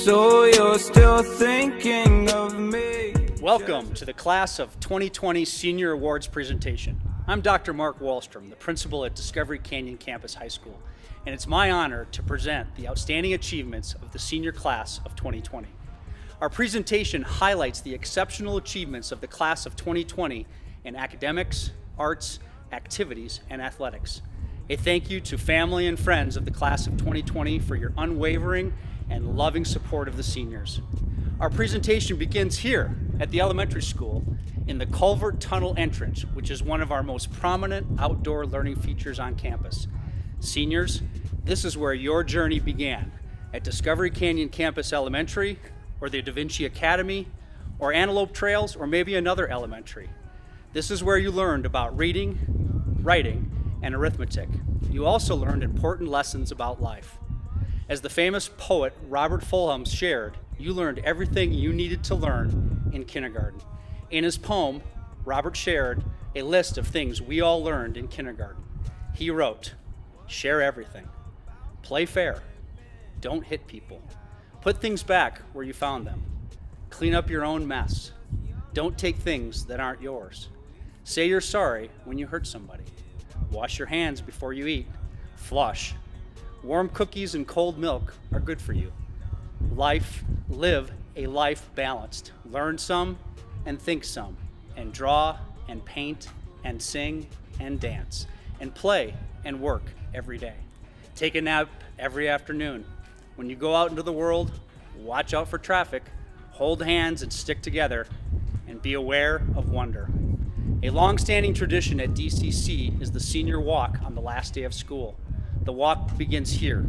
So you're still thinking of me. Welcome to the Class of 2020 Senior Awards presentation. I'm Dr. Mark Wallstrom, the principal at Discovery Canyon Campus High School, and it's my honor to present the outstanding achievements of the senior class of 2020. Our presentation highlights the exceptional achievements of the class of 2020 in academics, arts, activities, and athletics. A thank you to family and friends of the class of 2020 for your unwavering and loving support of the seniors. Our presentation begins here at the elementary school in the Culvert Tunnel entrance, which is one of our most prominent outdoor learning features on campus. Seniors, this is where your journey began, at Discovery Canyon Campus Elementary, or the Da Vinci Academy, or Antelope Trails, or maybe another elementary. This is where you learned about reading, writing, and arithmetic. You also learned important lessons about life. As the famous poet Robert Fulghum shared, you learned everything you needed to learn in kindergarten. In his poem, Robert shared a list of things we all learned in kindergarten. He wrote, "Share everything, play fair, don't hit people, put things back where you found them, clean up your own mess, don't take things that aren't yours, say you're sorry when you hurt somebody, wash your hands before you eat, flush, warm cookies and cold milk are good for you. Live a life balanced. Learn some and think some, and draw and paint and sing and dance, and play and work every day. Take a nap every afternoon. When you go out into the world, watch out for traffic, hold hands and stick together, and be aware of wonder." A long-standing tradition at DCC is the senior walk on the last day of school. The walk begins here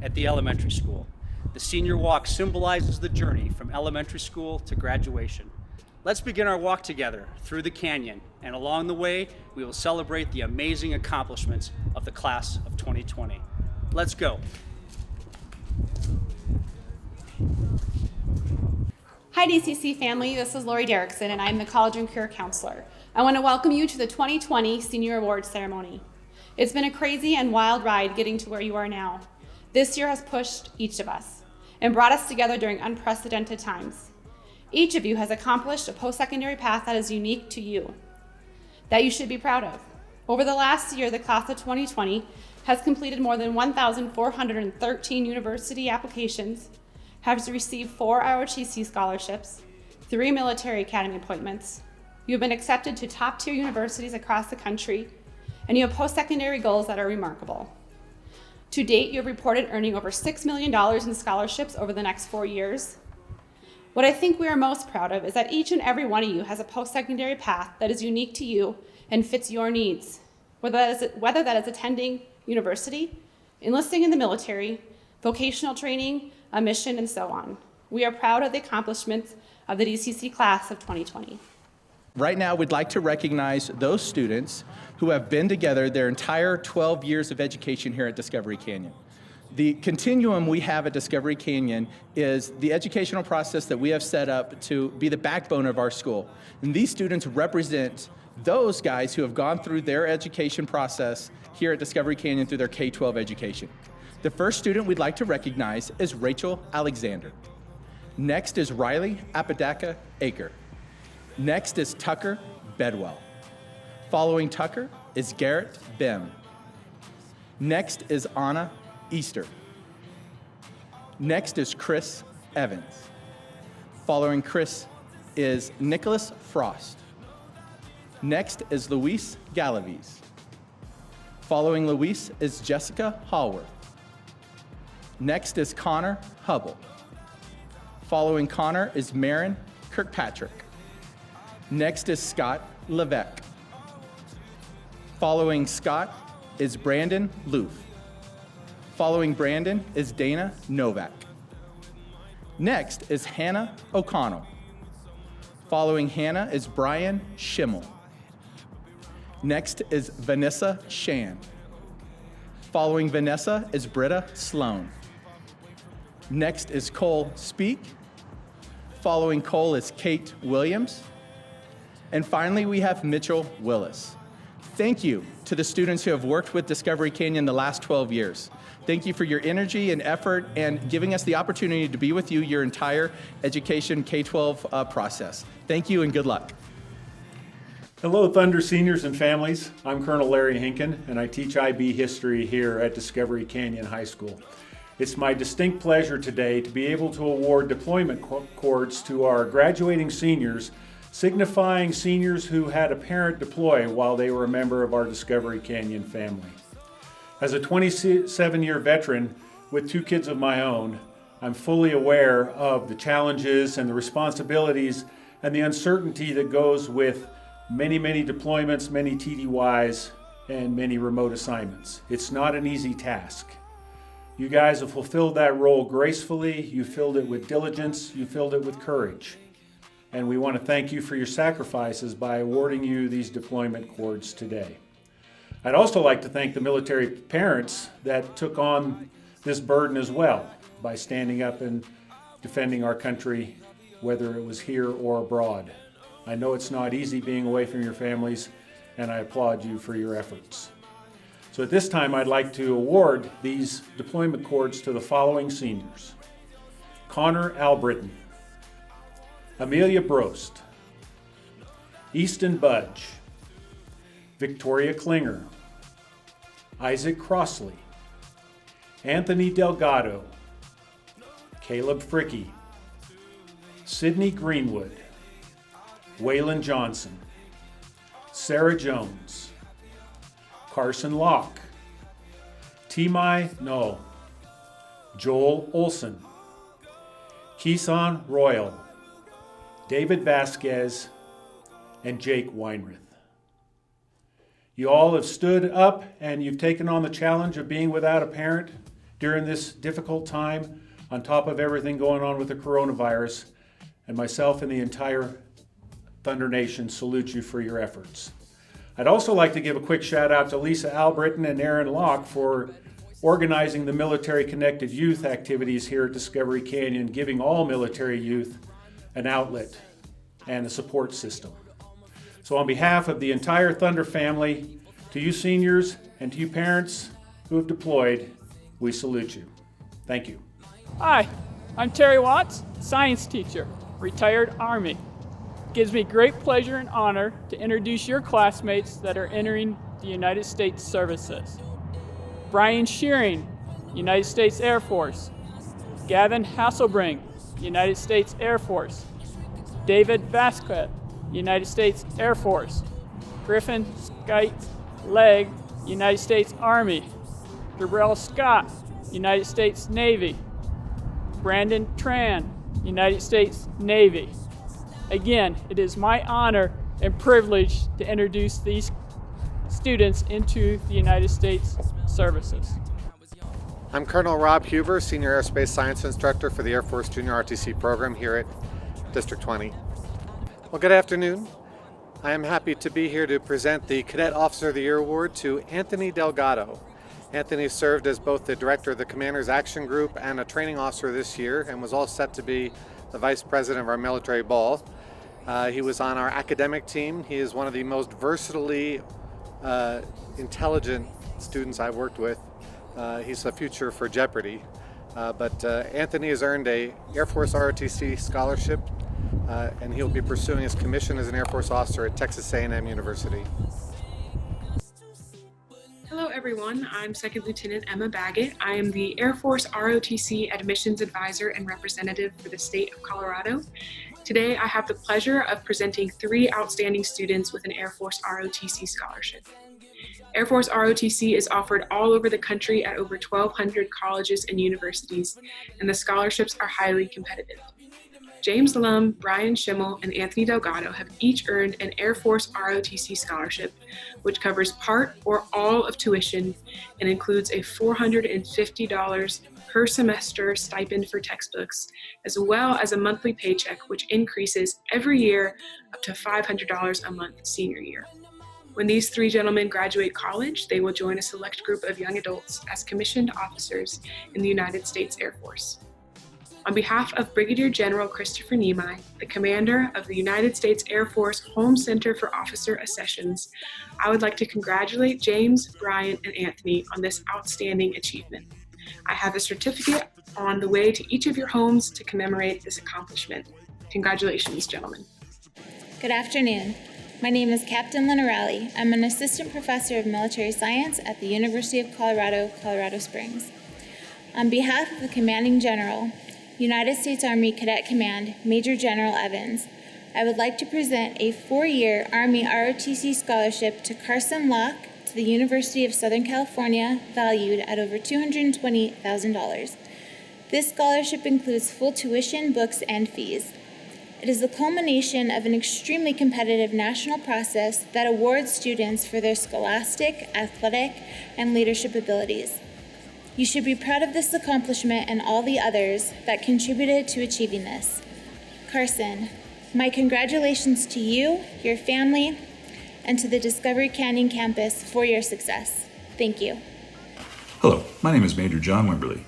at the elementary school. The senior walk symbolizes the journey from elementary school to graduation. Let's begin our walk together through the canyon, and along the way, we will celebrate the amazing accomplishments of the class of 2020. Let's go. Hi DCC family, this is Lori Derrickson and I'm the College and Career Counselor. I want to welcome you to the 2020 Senior Awards Ceremony. It's been a crazy and wild ride getting to where you are now. This year has pushed each of us and brought us together during unprecedented times. Each of you has accomplished a post-secondary path that is unique to you, that you should be proud of. Over the last year, the class of 2020 has completed more than 1,413 university applications, has received 4 ROTC scholarships, 3 military academy appointments. You have been accepted to top-tier universities across the country, and you have post-secondary goals that are remarkable. To date, you have reported earning over $6 million in scholarships over the next 4 years. What I think we are most proud of is that each and every one of you has a post-secondary path that is unique to you and fits your needs, whether that is attending university, enlisting in the military, vocational training, a mission, and so on. We are proud of the accomplishments of the DCC class of 2020. Right now, we'd like to recognize those students who have been together their entire 12 years of education here at Discovery Canyon. The continuum we have at Discovery Canyon is the educational process that we have set up to be the backbone of our school. And these students represent those guys who have gone through their education process here at Discovery Canyon through their K-12 education. The first student we'd like to recognize is Rachel Alexander. Next is Riley Apodaca Aker. Next is Tucker Bedwell. Following Tucker is Garrett Bim. Next is Anna Easter. Next is Chris Evans. Following Chris is Nicholas Frost. Next is Luis Galaviz. Following Luis is Jessica Hallworth. Next is Connor Hubble. Following Connor is Marin Kirkpatrick. Next is Scott Levesque. Following Scott is Brandon Loof. Following Brandon is Dana Novak. Next is Hannah O'Connell. Following Hannah is Brian Schimmel. Next is Vanessa Shan. Following Vanessa is Britta Sloan. Next is Cole Speak. Following Cole is Kate Williams. And finally, we have Mitchell Willis. Thank you to the students who have worked with Discovery Canyon the last 12 years. Thank you for your energy and effort and giving us the opportunity to be with you your entire education K-12 process. Thank you and good luck. Hello, Thunder seniors and families. I'm Colonel Larry Hinken, and I teach IB history here at Discovery Canyon High School. It's my distinct pleasure today to be able to award deployment cords to our graduating seniors, signifying seniors who had a parent deploy while they were a member of our Discovery Canyon family. As a 27-year veteran with 2 kids of my own, I'm fully aware of the challenges and the responsibilities and the uncertainty that goes with many deployments, many TDYs, and many remote assignments. It's not an easy task. You guys have fulfilled that role gracefully, you filled it with diligence, you filled it with courage. And we want to thank you for your sacrifices by awarding you these deployment cords today. I'd also like to thank the military parents that took on this burden as well by standing up and defending our country, whether it was here or abroad. I know it's not easy being away from your families, and I applaud you for your efforts. So at this time, I'd like to award these deployment cords to the following seniors: Connor Albritton, Amelia Brost, Easton Budge, Victoria Klinger, Isaac Crossley, Anthony Delgado, Caleb Fricke, Sydney Greenwood, Waylon Johnson, Sarah Jones, Carson Locke, Timai Null, Joel Olson, Keeson Royal, David Vasquez, and Jake Weinrith. You all have stood up and you've taken on the challenge of being without a parent during this difficult time, on top of everything going on with the coronavirus, and myself and the entire Thunder Nation salute you for your efforts. I'd also like to give a quick shout out to Lisa Albritton and Aaron Locke for organizing the Military Connected Youth activities here at Discovery Canyon, giving all military youth an outlet and a support system. So on behalf of the entire Thunder family, to you seniors and to you parents who have deployed, we salute you. Thank you. Hi, I'm Terry Watts, science teacher, retired Army. It gives me great pleasure and honor to introduce your classmates that are entering the United States services. Brian Shearing, United States Air Force. Gavin Hasselbring, United States Air Force. David Vasquez, United States Air Force. Griffin Skite Legg, United States Army. Gabriel Scott, United States Navy. Brandon Tran, United States Navy. Again, it is my honor and privilege to introduce these students into the United States services. I'm Colonel Rob Huber, Senior Aerospace Science Instructor for the Air Force Junior ROTC program here at District 20. Well, good afternoon. I am happy to be here to present the Cadet Officer of the Year Award to Anthony Delgado. Anthony served as both the Director of the Commander's Action Group and a training officer this year and was all set to be the Vice President of our military ball. He was on our academic team. He is one of the most versatily intelligent students I've worked with. He's the future for Jeopardy. But Anthony has earned a Air Force ROTC scholarship, and he'll be pursuing his commission as an Air Force officer at Texas A&M University. Hello everyone, I'm Second Lieutenant Emma Baggett. I am the Air Force ROTC Admissions Advisor and Representative for the state of Colorado. Today I have the pleasure of presenting 3 outstanding students with an Air Force ROTC scholarship. Air Force ROTC is offered all over the country at over 1,200 colleges and universities, and the scholarships are highly competitive. James Lum, Brian Schimmel, and Anthony Delgado have each earned an Air Force ROTC scholarship, which covers part or all of tuition and includes a $450 per semester stipend for textbooks, as well as a monthly paycheck, which increases every year up to $500 a month senior year. When these 3 gentlemen graduate college, they will join a select group of young adults as commissioned officers in the United States Air Force. On behalf of Brigadier General Christopher Nemai, the commander of the United States Air Force Home Center for Officer Accessions, I would like to congratulate James, Brian, and Anthony on this outstanding achievement. I have a certificate on the way to each of your homes to commemorate this accomplishment. Congratulations, gentlemen. Good afternoon. My name is Captain Linarelli. I'm an assistant professor of military science at the University of Colorado, Colorado Springs. On behalf of the Commanding General, United States Army Cadet Command, Major General Evans, I would like to present a 4-year Army ROTC scholarship to Carson Locke to the University of Southern California, valued at over $220,000. This scholarship includes full tuition, books, and fees. It is the culmination of an extremely competitive national process that awards students for their scholastic, athletic, and leadership abilities. You should be proud of this accomplishment and all the others that contributed to achieving this. Carson, my congratulations to you, your family, and to the Discovery Canyon campus for your success. Thank you. Hello, my name is Major John Wimberly.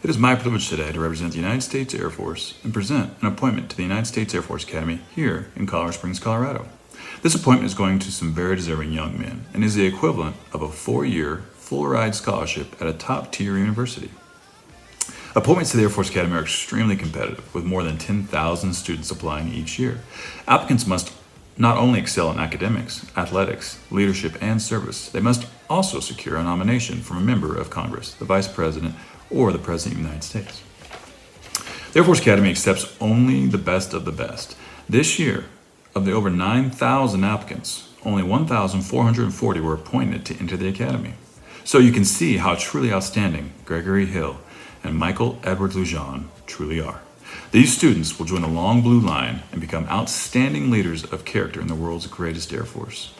It is my privilege today to represent the United States Air Force and present an appointment to the United States Air Force Academy here in Colorado Springs, Colorado. This appointment is going to some very deserving young men and is the equivalent of a 4-year full-ride scholarship at a top-tier university. Appointments to the Air Force Academy are extremely competitive, with more than 10,000 students applying each year. Applicants must not only excel in academics, athletics, leadership, and service, they must also secure a nomination from a member of Congress, the Vice President, or the President of the United States. The Air Force Academy accepts only the best of the best. This year, of the over 9,000 applicants, only 1,440 were appointed to enter the Academy. So you can see how truly outstanding Gregory Hill and Michael Edward Lujan truly are. These students will join the long blue line and become outstanding leaders of character in the world's greatest Air Force.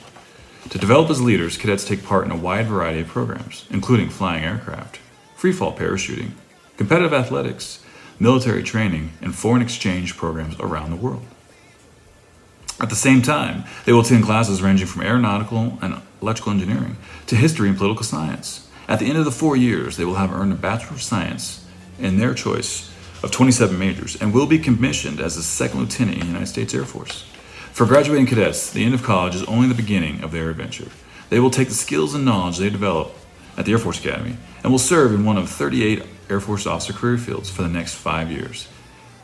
To develop as leaders, cadets take part in a wide variety of programs, including flying aircraft, freefall parachuting, competitive athletics, military training, and foreign exchange programs around the world. At the same time, they will attend classes ranging from aeronautical and electrical engineering to history and political science. At the end of the 4 years, they will have earned a Bachelor of Science in their choice of 27 majors and will be commissioned as a second lieutenant in the United States Air Force. For graduating cadets, the end of college is only the beginning of their adventure. They will take the skills and knowledge they develop at the Air Force Academy and will serve in one of 38 Air Force officer career fields for the next 5 years,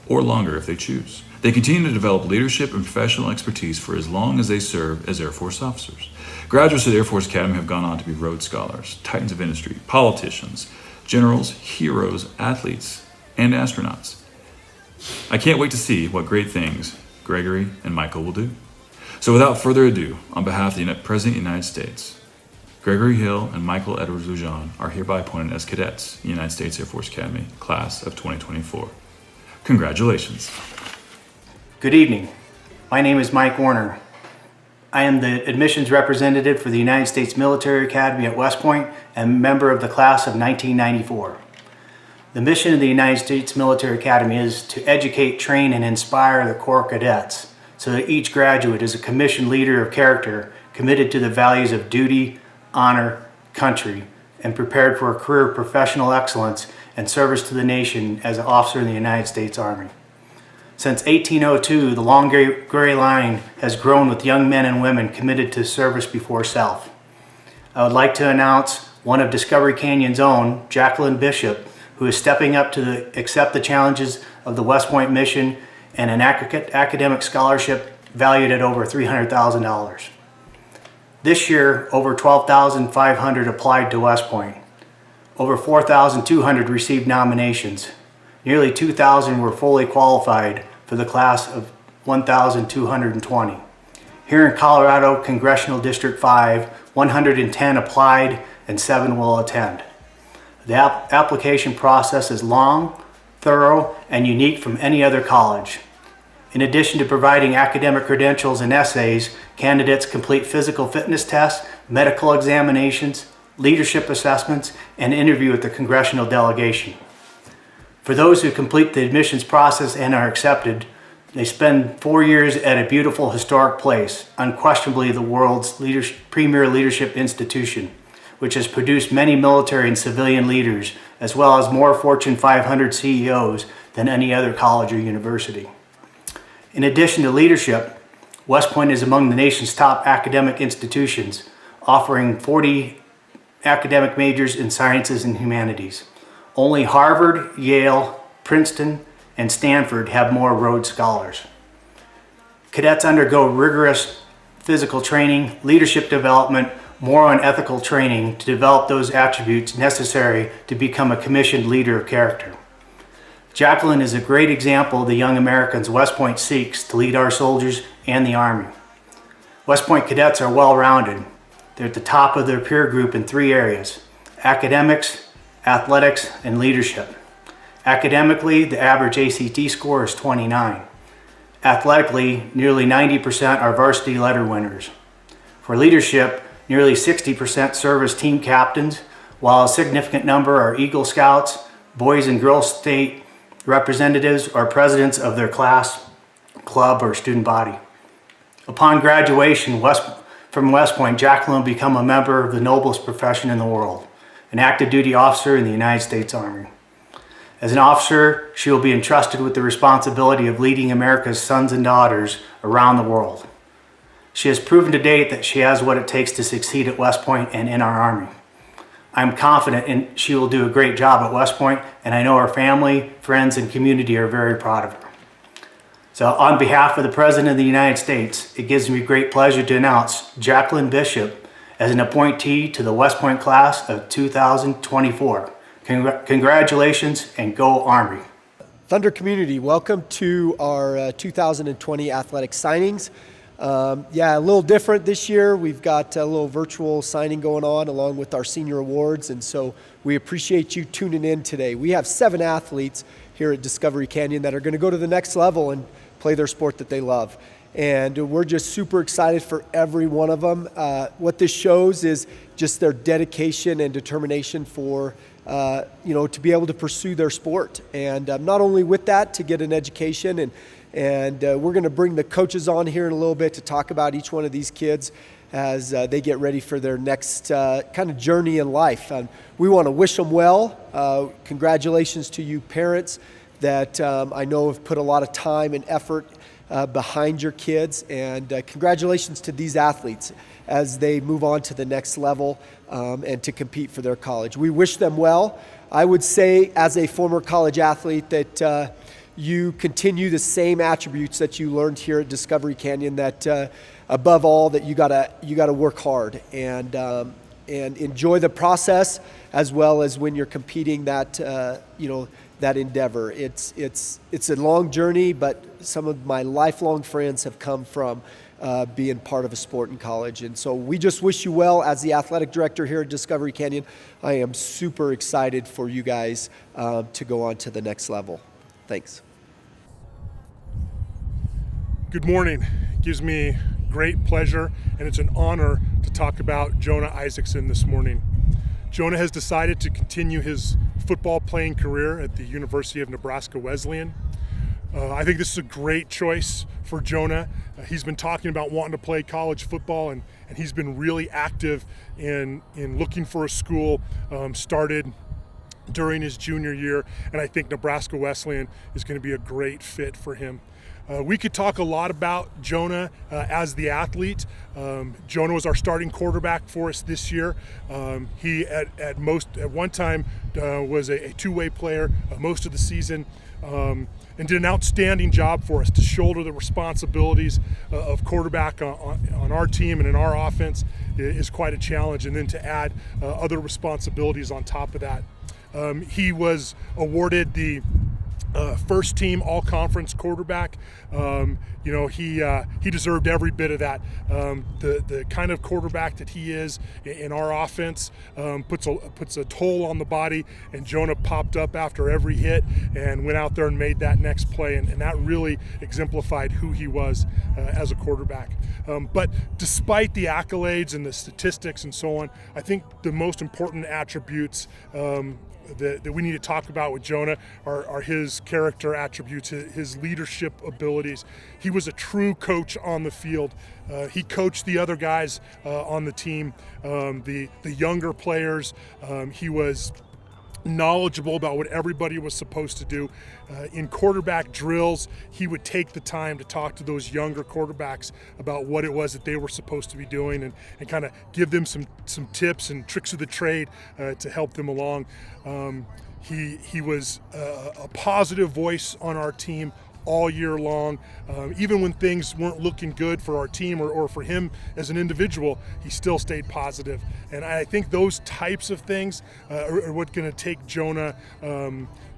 or longer if they choose. They continue to develop leadership and professional expertise for as long as they serve as Air Force officers. Graduates of the Air Force Academy have gone on to be Rhodes Scholars, titans of industry, politicians, generals, heroes, athletes, and astronauts. I can't wait to see what great things Gregory and Michael will do. So without further ado, on behalf of the President of the United States, Gregory Hill and Michael Edwards Lujan are hereby appointed as cadets in the United States Air Force Academy, class of 2024. Congratulations. Good evening. My name is Mike Warner. I am the admissions representative for the United States Military Academy at West Point and member of the class of 1994. The mission of the United States Military Academy is to educate, train, and inspire the Corps cadets so that each graduate is a commissioned leader of character committed to the values of duty, honor, country, and prepared for a career of professional excellence and service to the nation as an officer in the United States Army. Since 1802, the long gray line has grown with young men and women committed to service before self. I would like to announce one of Discovery Canyon's own, Jacqueline Bishop, who is stepping up to accept the challenges of the West Point mission and an academic scholarship valued at over $300,000. This year, over 12,500 applied to West Point. Over 4,200 received nominations. Nearly 2,000 were fully qualified for the class of 1,220. Here in Colorado, Congressional District 5, 110 applied and 7 will attend. The application process is long, thorough, and unique from any other college. In addition to providing academic credentials and essays, candidates complete physical fitness tests, medical examinations, leadership assessments, and interview with the congressional delegation. For those who complete the admissions process and are accepted, they spend 4 years at a beautiful historic place, unquestionably the world's premier leadership institution, which has produced many military and civilian leaders, as well as more Fortune 500 CEOs than any other college or university. In addition to leadership, West Point is among the nation's top academic institutions, offering 40 academic majors in sciences and humanities. Only Harvard, Yale, Princeton, and Stanford have more Rhodes Scholars. Cadets undergo rigorous physical training, leadership development, moral and ethical training to develop those attributes necessary to become a commissioned leader of character. Jacqueline is a great example of the young Americans West Point seeks to lead our soldiers and the Army. West Point cadets are well-rounded. They're at the top of their peer group in 3 areas: academics, athletics, and leadership. Academically, the average ACT score is 29. Athletically, nearly 90% are varsity letter winners. For leadership, nearly 60% serve as team captains, while a significant number are Eagle Scouts, Boys and Girls State representatives, or presidents of their class, club, or student body. Upon graduation from West Point, Jacqueline will become a member of the noblest profession in the world, an active duty officer in the United States Army. As an officer, she will be entrusted with the responsibility of leading America's sons and daughters around the world. She has proven to date that she has what it takes to succeed at West Point and in our Army. I'm confident she will do a great job at West Point, and I know her family, friends, and community are very proud of her. So on behalf of the President of the United States, it gives me great pleasure to announce Jacqueline Bishop as an appointee to the West Point class of 2024. Congratulations and go Army. Thunder community, welcome to our 2020 athletic signings. A little different this year. We've got a little virtual signing going on along with our senior awards, and so we appreciate you tuning in today. We have 7 athletes here at Discovery Canyon that are going to go to the next level and play their sport that they love. And we're just super excited for every one of them. What this shows is just their dedication and determination for to be able to pursue their sport. And not only with that, to get an education. And we're going to bring the coaches on here in a little bit to talk about each one of these kids as they get ready for their next kind of journey in life. We want to wish them well. Congratulations to you parents that I know have put a lot of time and effort behind your kids. And congratulations to these athletes as they move on to the next level and to compete for their college. We wish them well. I would say as a former college athlete that you continue the same attributes that you learned here at Discovery Canyon, that above all that you gotta work hard and enjoy the process, as well as when you're competing that that endeavor. It's a long journey, but some of my lifelong friends have come from being part of a sport in college. And so we just wish you well. As the athletic director here at Discovery Canyon, I am super excited for you guys to go on to the next level. Thanks. Good morning. It gives me great pleasure and it's an honor to talk about Jonah Isaacson this morning. Jonah has decided to continue his football playing career at the University of Nebraska Wesleyan. I think this is a great choice for Jonah. He's been talking about wanting to play college football, and he's been really active in looking for a school. Started during his junior year, and I think Nebraska Wesleyan is going to be a great fit for him. We could talk a lot about Jonah as the athlete. Jonah was our starting quarterback for us this year. He at one time was a two-way player most of the season, and did an outstanding job for us to shoulder the responsibilities of quarterback on our team and in our offense is quite a challenge, and then to add other responsibilities on top of that. He was awarded the first team all-conference quarterback. He deserved every bit of that. The kind of quarterback that he is in our offense puts a toll on the body, and Jonah popped up after every hit and went out there and made that next play, and that really exemplified who he was as a quarterback. But despite the accolades and the statistics and so on, I think the most important attributes that we need to talk about with Jonah are his character attributes, his leadership abilities. He was a true coach on the field. He coached the other guys on the team, the younger players. He was knowledgeable about what everybody was supposed to do. In quarterback drills, he would take the time to talk to those younger quarterbacks about what it was that they were supposed to be doing, and kind of give them some tips and tricks of the trade to help them along. He was a positive voice on our team all year long. Even when things weren't looking good for our team or for him as an individual, he still stayed positive. And I think those types of things are what's going to take Jonah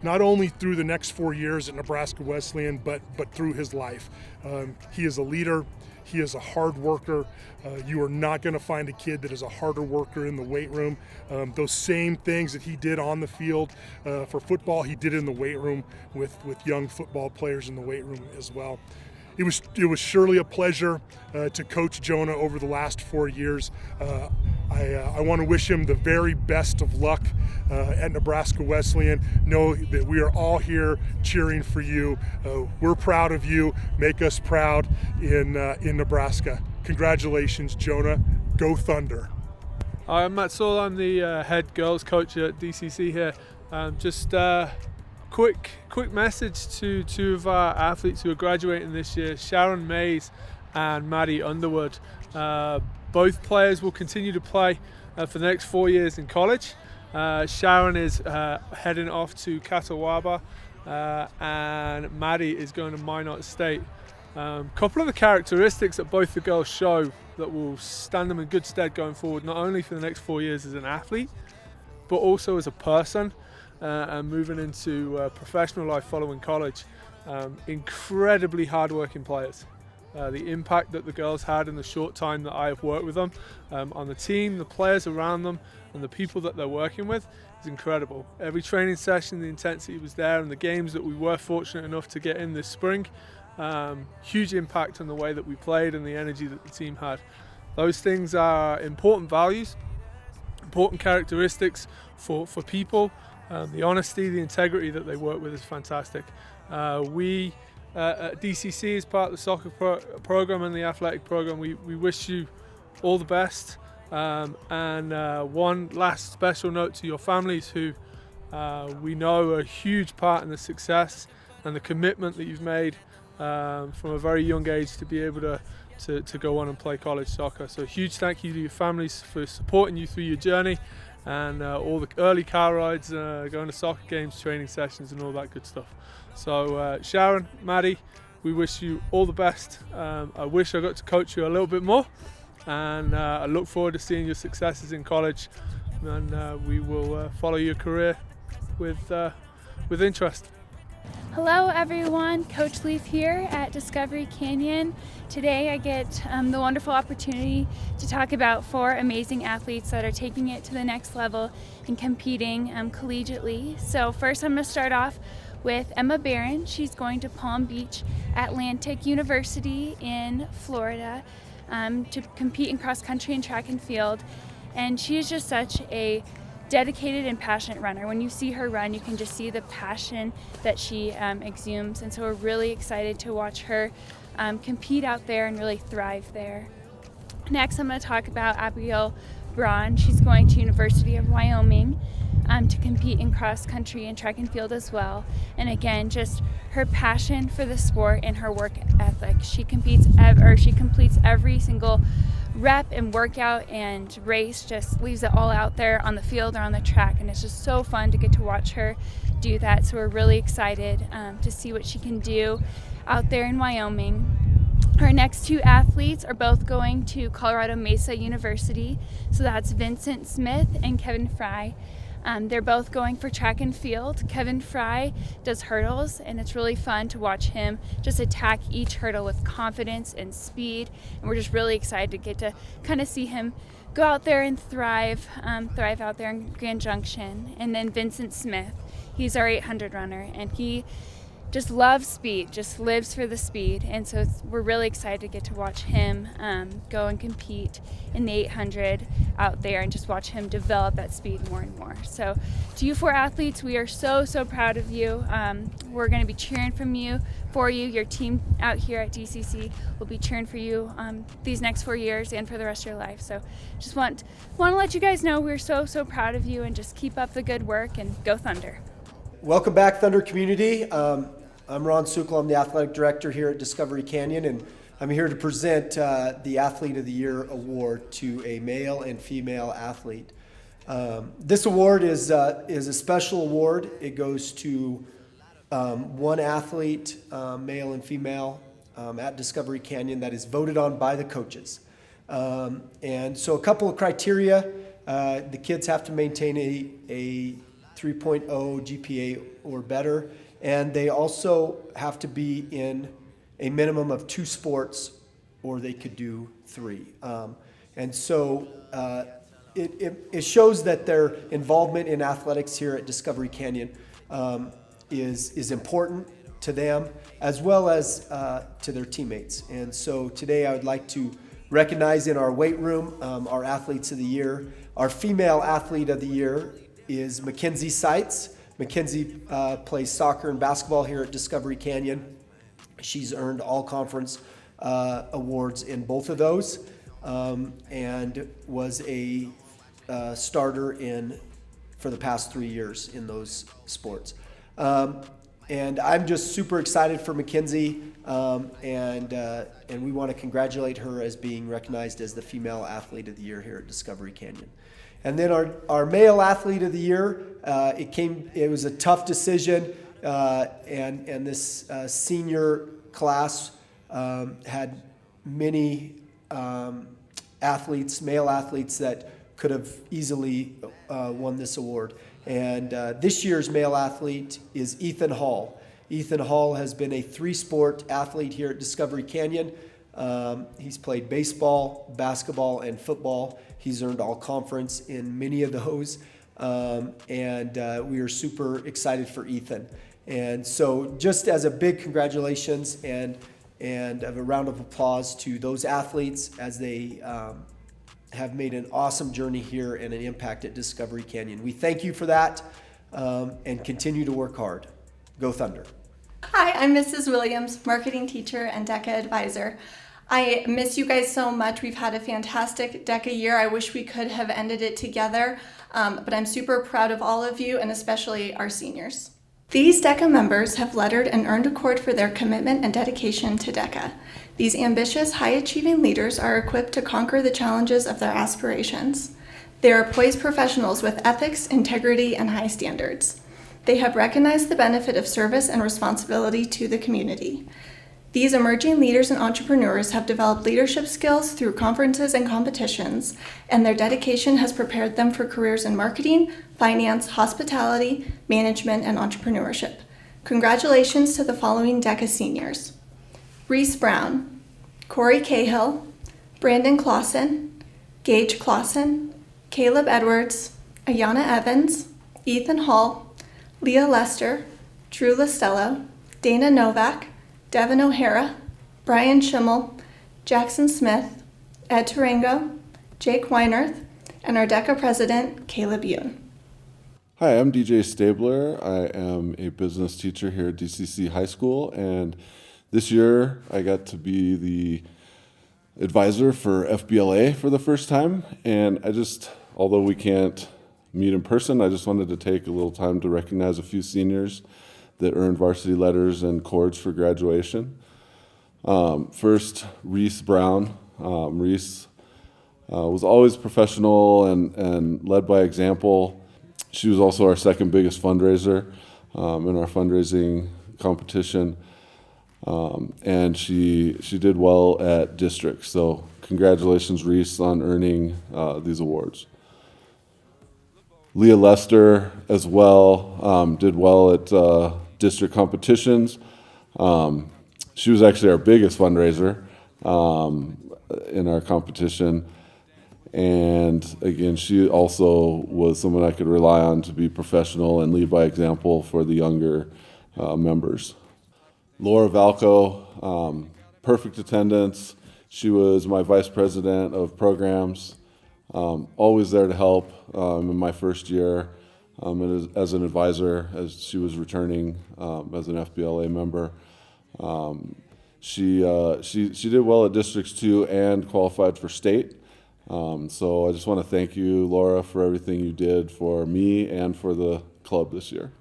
not only through the next 4 years at Nebraska Wesleyan, but through his life. He is a leader. He is a hard worker. You are not going to find a kid that is a harder worker in the weight room. Those same things that he did on the field for football, he did in the weight room with young football players in the weight room as well. It was surely a pleasure to coach Jonah over the last 4 years. I want to wish him the very best of luck at Nebraska Wesleyan. Know that we are all here cheering for you. We're proud of you. Make us proud in Nebraska. Congratulations, Jonah. Go Thunder. Hi, I'm Matt Saul. I'm the head girls coach at DCC here. Just quick message to two of our athletes who are graduating this year, Sharon Mays and Maddie Underwood. Both players will continue to play for the next 4 years in college. Sharon is heading off to Catawba, and Maddie is going to Minot State. Couple of the characteristics that both the girls show that will stand them in good stead going forward, not only for the next 4 years as an athlete, but also as a person and moving into professional life following college. Incredibly hardworking players. The impact that the girls had in the short time that I have worked with them on the team, the players around them, and the people that they're working with is incredible. Every training session, the intensity was there, and the games that we were fortunate enough to get in this spring, huge impact on the way that we played and the energy that the team had. Those things are important values, important characteristics for people. The honesty, the integrity that they work with is fantastic. We at DCC, as part of the soccer program and the athletic program, we wish you all the best. And one last special note to your families, who we know are a huge part in the success and the commitment that you've made from a very young age to be able to go on and play college soccer. So a huge thank you to your families for supporting you through your journey, and all the early car rides, going to soccer games, training sessions, and all that good stuff. So Sharon, Maddie, we wish you all the best. I wish I got to coach you a little bit more, and I look forward to seeing your successes in college, and we will follow your career with interest. Hello everyone, Coach Leaf here at Discovery Canyon. Today I get the wonderful opportunity to talk about 4 amazing athletes that are taking it to the next level and competing collegiately. So first I'm going to start off with Emma Barron. She's going to Palm Beach Atlantic University in Florida to compete in cross country and track and field. And she is just such a dedicated and passionate runner. When you see her run, you can just see the passion that she exudes, and so we're really excited to watch her compete out there and really thrive there. Next, I'm going to talk about Abigail Braun. She's going to University of Wyoming to compete in cross country and track and field as well. And again, just her passion for the sport and her work ethic. She completes every single rep and workout and race, just leaves it all out there on the field or on the track, and it's just so fun to get to watch her do that. So we're really excited to see what she can do out there in Wyoming. Our next 2 athletes are both going to Colorado Mesa University, so that's Vincent Smith and Kevin Fry. They're both going for track and field. Kevin Fry does hurdles, and it's really fun to watch him just attack each hurdle with confidence and speed. And we're just really excited to get to kind of see him go out there and thrive out there in Grand Junction. And then Vincent Smith, he's our 800 runner, and he just loves speed, just lives for the speed. And so we're really excited to get to watch him go and compete in the 800 out there and just watch him develop that speed more and more. So to you 4 athletes, we are so proud of you. We're going to be cheering for you. Your team out here at DCC will be cheering for you these next 4 years and for the rest of your life. So just want to let you guys know we're so proud of you, and just keep up the good work and go Thunder. Welcome back, Thunder community. I'm Ron Sukla. I'm the athletic director here at Discovery Canyon, and I'm here to present the Athlete of the Year award to a male and female athlete. This award is a special award. It goes to one athlete, male and female, at Discovery Canyon that is voted on by the coaches. And so a couple of criteria. The kids have to maintain a 3.0 GPA or better, and they also have to be in a minimum of 2 sports, or they could do 3. And so it shows that their involvement in athletics here at Discovery Canyon is important to them, as well as to their teammates. And so today I would like to recognize in our weight room our athletes of the year. Our female athlete of the year is Mackenzie Seitz. Mackenzie plays soccer and basketball here at Discovery Canyon. She's earned all conference awards in both of those, and was a starter for the past 3 years in those sports. And I'm just super excited for Mackenzie, and we want to congratulate her as being recognized as the female athlete of the year here at Discovery Canyon. And then our male athlete of the year, it was a tough decision, and this senior class had many male athletes that could have easily won this award. And this year's male athlete is Ethan Hall. Ethan Hall has been a 3-sport athlete here at Discovery Canyon. He's played baseball, basketball, and football. He's earned all conference in many of those. And we are super excited for Ethan. And so just as a big congratulations and a round of applause to those athletes as they have made an awesome journey here and an impact at Discovery Canyon. We thank you for that, and continue to work hard. Go Thunder. Hi, I'm Mrs. Williams, marketing teacher and DECA advisor. I miss you guys so much. We've had a fantastic DECA year. I wish we could have ended it together, but I'm super proud of all of you, and especially our seniors. These DECA members have lettered and earned a cord for their commitment and dedication to DECA. These ambitious, high-achieving leaders are equipped to conquer the challenges of their aspirations. They are poised professionals with ethics, integrity, and high standards. They have recognized the benefit of service and responsibility to the community. These emerging leaders and entrepreneurs have developed leadership skills through conferences and competitions, and their dedication has prepared them for careers in marketing, finance, hospitality, management, and entrepreneurship. Congratulations to the following DECA seniors: Reese Brown, Corey Cahill, Brandon Clausen, Gage Clausen, Caleb Edwards, Ayana Evans, Ethan Hall, Leah Lester, Drew Listello, Dana Novak, Devin O'Hara, Brian Schimmel, Jackson Smith, Ed Tarango, Jake Weinerth, and our DECA president, Caleb Yoon. Hi, I'm DJ Stabler. I am a business teacher here at DCC High School, and this year I got to be the advisor for FBLA for the first time. And although we can't meet in person, I just wanted to take a little time to recognize a few seniors that earned varsity letters and cords for graduation. First, Reese Brown. Reese was always professional and led by example. She was also our second biggest fundraiser in our fundraising competition. And she did well at district. So congratulations, Reese, on earning these awards. Leah Lester as well did well at district competitions. She was actually our biggest fundraiser in our competition. And again, she also was someone I could rely on to be professional and lead by example for the younger members. Laura Valco, perfect attendance. She was my vice president of programs, always there to help in my first year and as an advisor as she was returning as an FBLA member. She did well at Districts 2 and qualified for state. So I just want to thank you, Laura, for everything you did for me and for the club this year.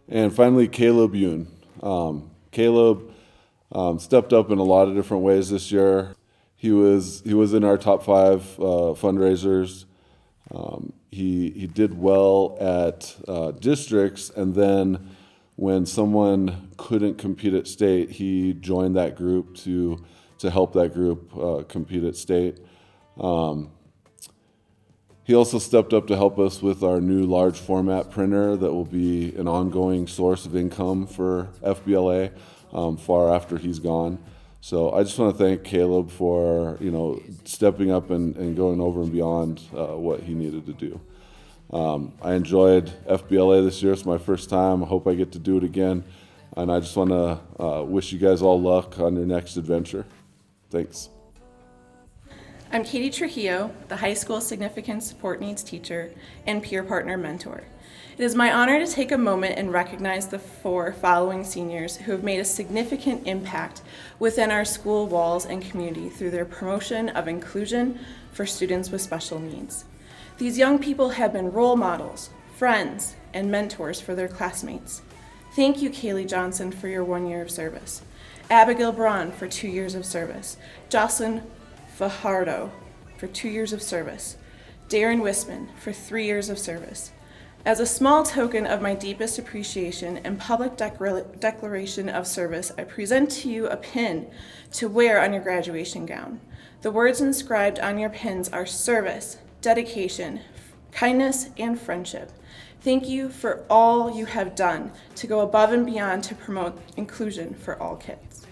And finally, Caleb Yoon. Caleb stepped up in a lot of different ways this year. He was in our top 5 fundraisers. He did well at districts, and then when someone couldn't compete at state, he joined that group to help that group compete at state. He also stepped up to help us with our new large format printer that will be an ongoing source of income for FBLA far after he's gone. So I just want to thank Caleb for stepping up and going over and beyond what he needed to do. I enjoyed FBLA this year. It's my first time. I hope I get to do it again. And I just want to wish you guys all luck on your next adventure. Thanks. I'm Katie Trujillo, the high school significant support needs teacher and peer partner mentor. It is my honor to take a moment and recognize the 4 following seniors who have made a significant impact within our school walls and community through their promotion of inclusion for students with special needs. These young people have been role models, friends, and mentors for their classmates. Thank you, Kaylee Johnson, for your 1 year of service. Abigail Braun for 2 years of service. Jocelyn Fajardo for 2 years of service. Darren Wisman for 3 years of service. As a small token of my deepest appreciation and public declaration of service, I present to you a pin to wear on your graduation gown. The words inscribed on your pins are service, dedication, kindness, and friendship. Thank you for all you have done to go above and beyond to promote inclusion for all kids.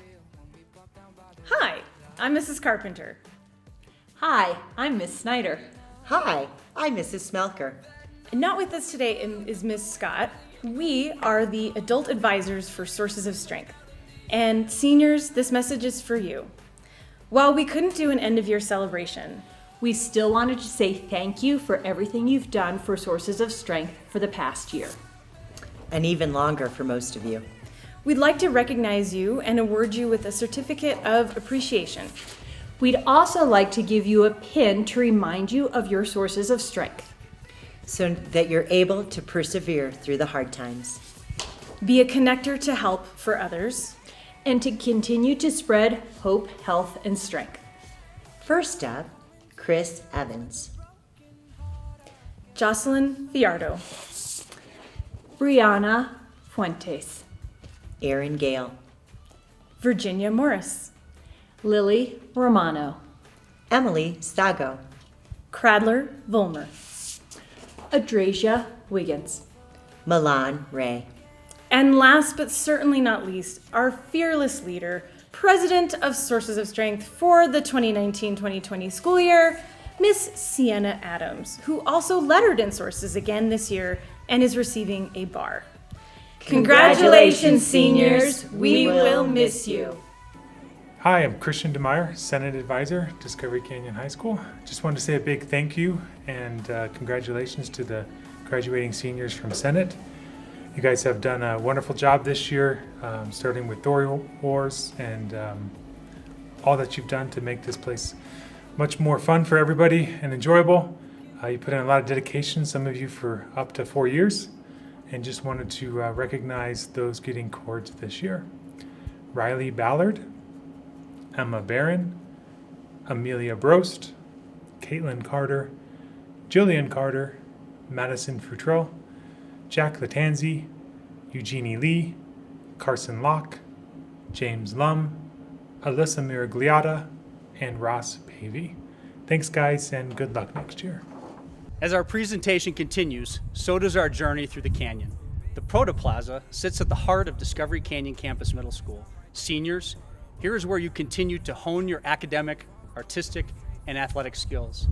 Hi, I'm Mrs. Carpenter. Hi, I'm Miss Snyder. Hi, I'm Mrs. Smelker. And not with us today is Ms. Scott. We are the adult advisors for Sources of Strength. And seniors, this message is for you. While we couldn't do an end-of-year celebration, we still wanted to say thank you for everything you've done for Sources of Strength for the past year. And even longer for most of you. We'd like to recognize you and award you with a certificate of appreciation. We'd also like to give you a pin to remind you of your sources of strength, so that you're able to persevere through the hard times. Be a connector to help for others, and to continue to spread hope, health, and strength. First up, Chris Evans. Jocelyn Fiardo. Brianna Fuentes. Erin Gale. Virginia Morris. Lily Romano. Emily Stago. Cradler Volmer. Adrasia Wiggins. Milan Ray. And last but certainly not least, our fearless leader, President of Sources of Strength for the 2019-2020 school year, Miss Sienna Adams, who also lettered in Sources again this year and is receiving a bar. Congratulations, seniors. We will miss you. Hi, I'm Christian DeMeyer, Senate Advisor, Discovery Canyon High School. Just wanted to say a big thank you and congratulations to the graduating seniors from Senate. You guys have done a wonderful job this year, starting with Dory Wars and all that you've done to make this place much more fun for everybody and enjoyable. You put in a lot of dedication, some of you for up to 4 years, and just wanted to recognize those getting cords this year. Riley Ballard, Emma Barron, Amelia Brost, Caitlin Carter, Jillian Carter, Madison Futrell, Jack Latanzi, Eugenie Lee, Carson Locke, James Lum, Alyssa Miragliata, and Ross Pavey. Thanks, guys, and good luck next year. As our presentation continues, so does our journey through the canyon. The Protoplaza sits at the heart of Discovery Canyon Campus Middle School. Seniors, here is where you continue to hone your academic, artistic, and athletic skills.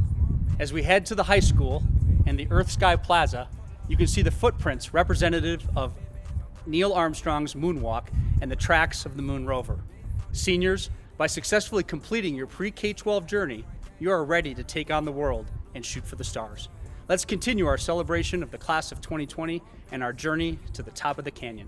As we head to the high school and the Earth Sky Plaza, you can see the footprints representative of Neil Armstrong's moonwalk and the tracks of the moon rover. Seniors, by successfully completing your pre-K-12 journey, you are ready to take on the world and shoot for the stars. Let's continue our celebration of the class of 2020 and our journey to the top of the canyon.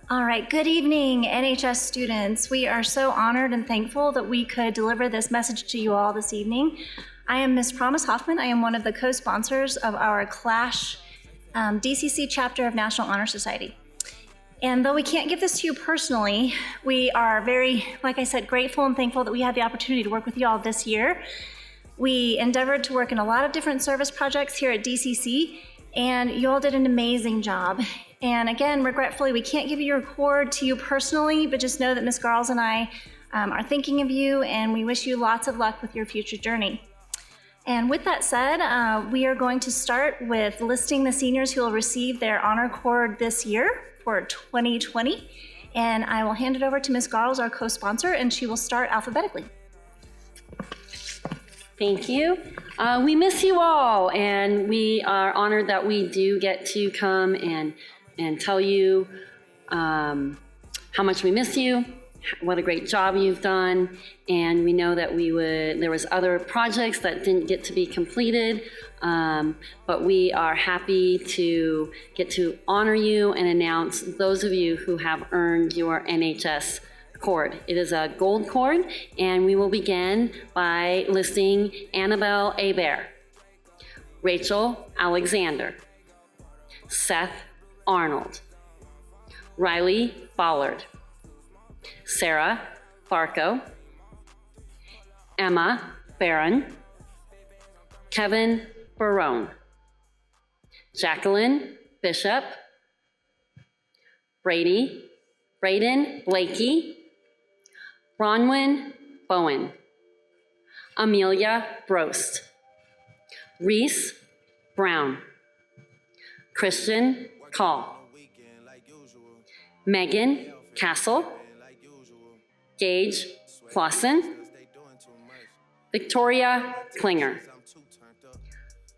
All right, good evening, NHS students. We are so honored and thankful that we could deliver this message to you all this evening. I am Ms. Promise Hoffman. I am one of the co-sponsors of our Clash DCC chapter of National Honor Society. And though we can't give this to you personally, we are very, like I said, grateful and thankful that we had the opportunity to work with you all this year. We endeavored to work in a lot of different service projects here at DCC, and you all did an amazing job. And again, regretfully, we can't give your award to you personally, but just know that Ms. Garles and I are thinking of you, and we wish you lots of luck with your future journey. And with that said, we are going to start with listing the seniors who will receive their honor cord this year for 2020. And I will hand it over to Ms. Garles, our co-sponsor, and she will start alphabetically. Thank you. We miss you all, and we are honored that we do get to come and tell you how much we miss you, what a great job you've done, and we know that there was other projects that didn't get to be completed, but we are happy to get to honor you and announce those of you who have earned your NHS cord. It is a gold cord, and we will begin by listing Annabelle Hebert, Rachel Alexander, Seth Arnold, Riley Bollard, Sarah Barco, Emma Barron, Kevin Barone, Jacqueline Bishop, Braden Blakey, Bronwyn Bowen, Amelia Brost, Reese Brown, Christian Call, Megan Castle, Gage Clausen, Victoria Klinger,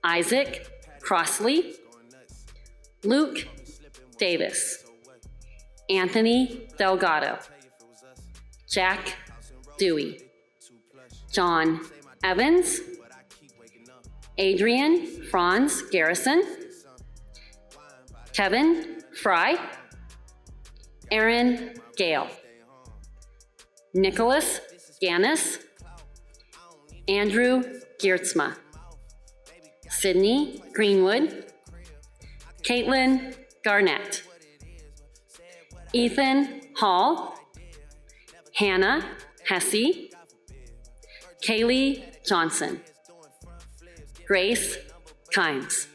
Isaac Crossley, Luke Davis, Anthony Delgado, Jack Dewey, John Evans, Adrian Franz Garrison, Kevin Fry, Aaron Gale, Nicholas Gannis, Andrew Geertzma, Sydney Greenwood, Caitlin Garnett, Ethan Hall, Hannah Hesse, Kaylee Johnson, Grace Kimes.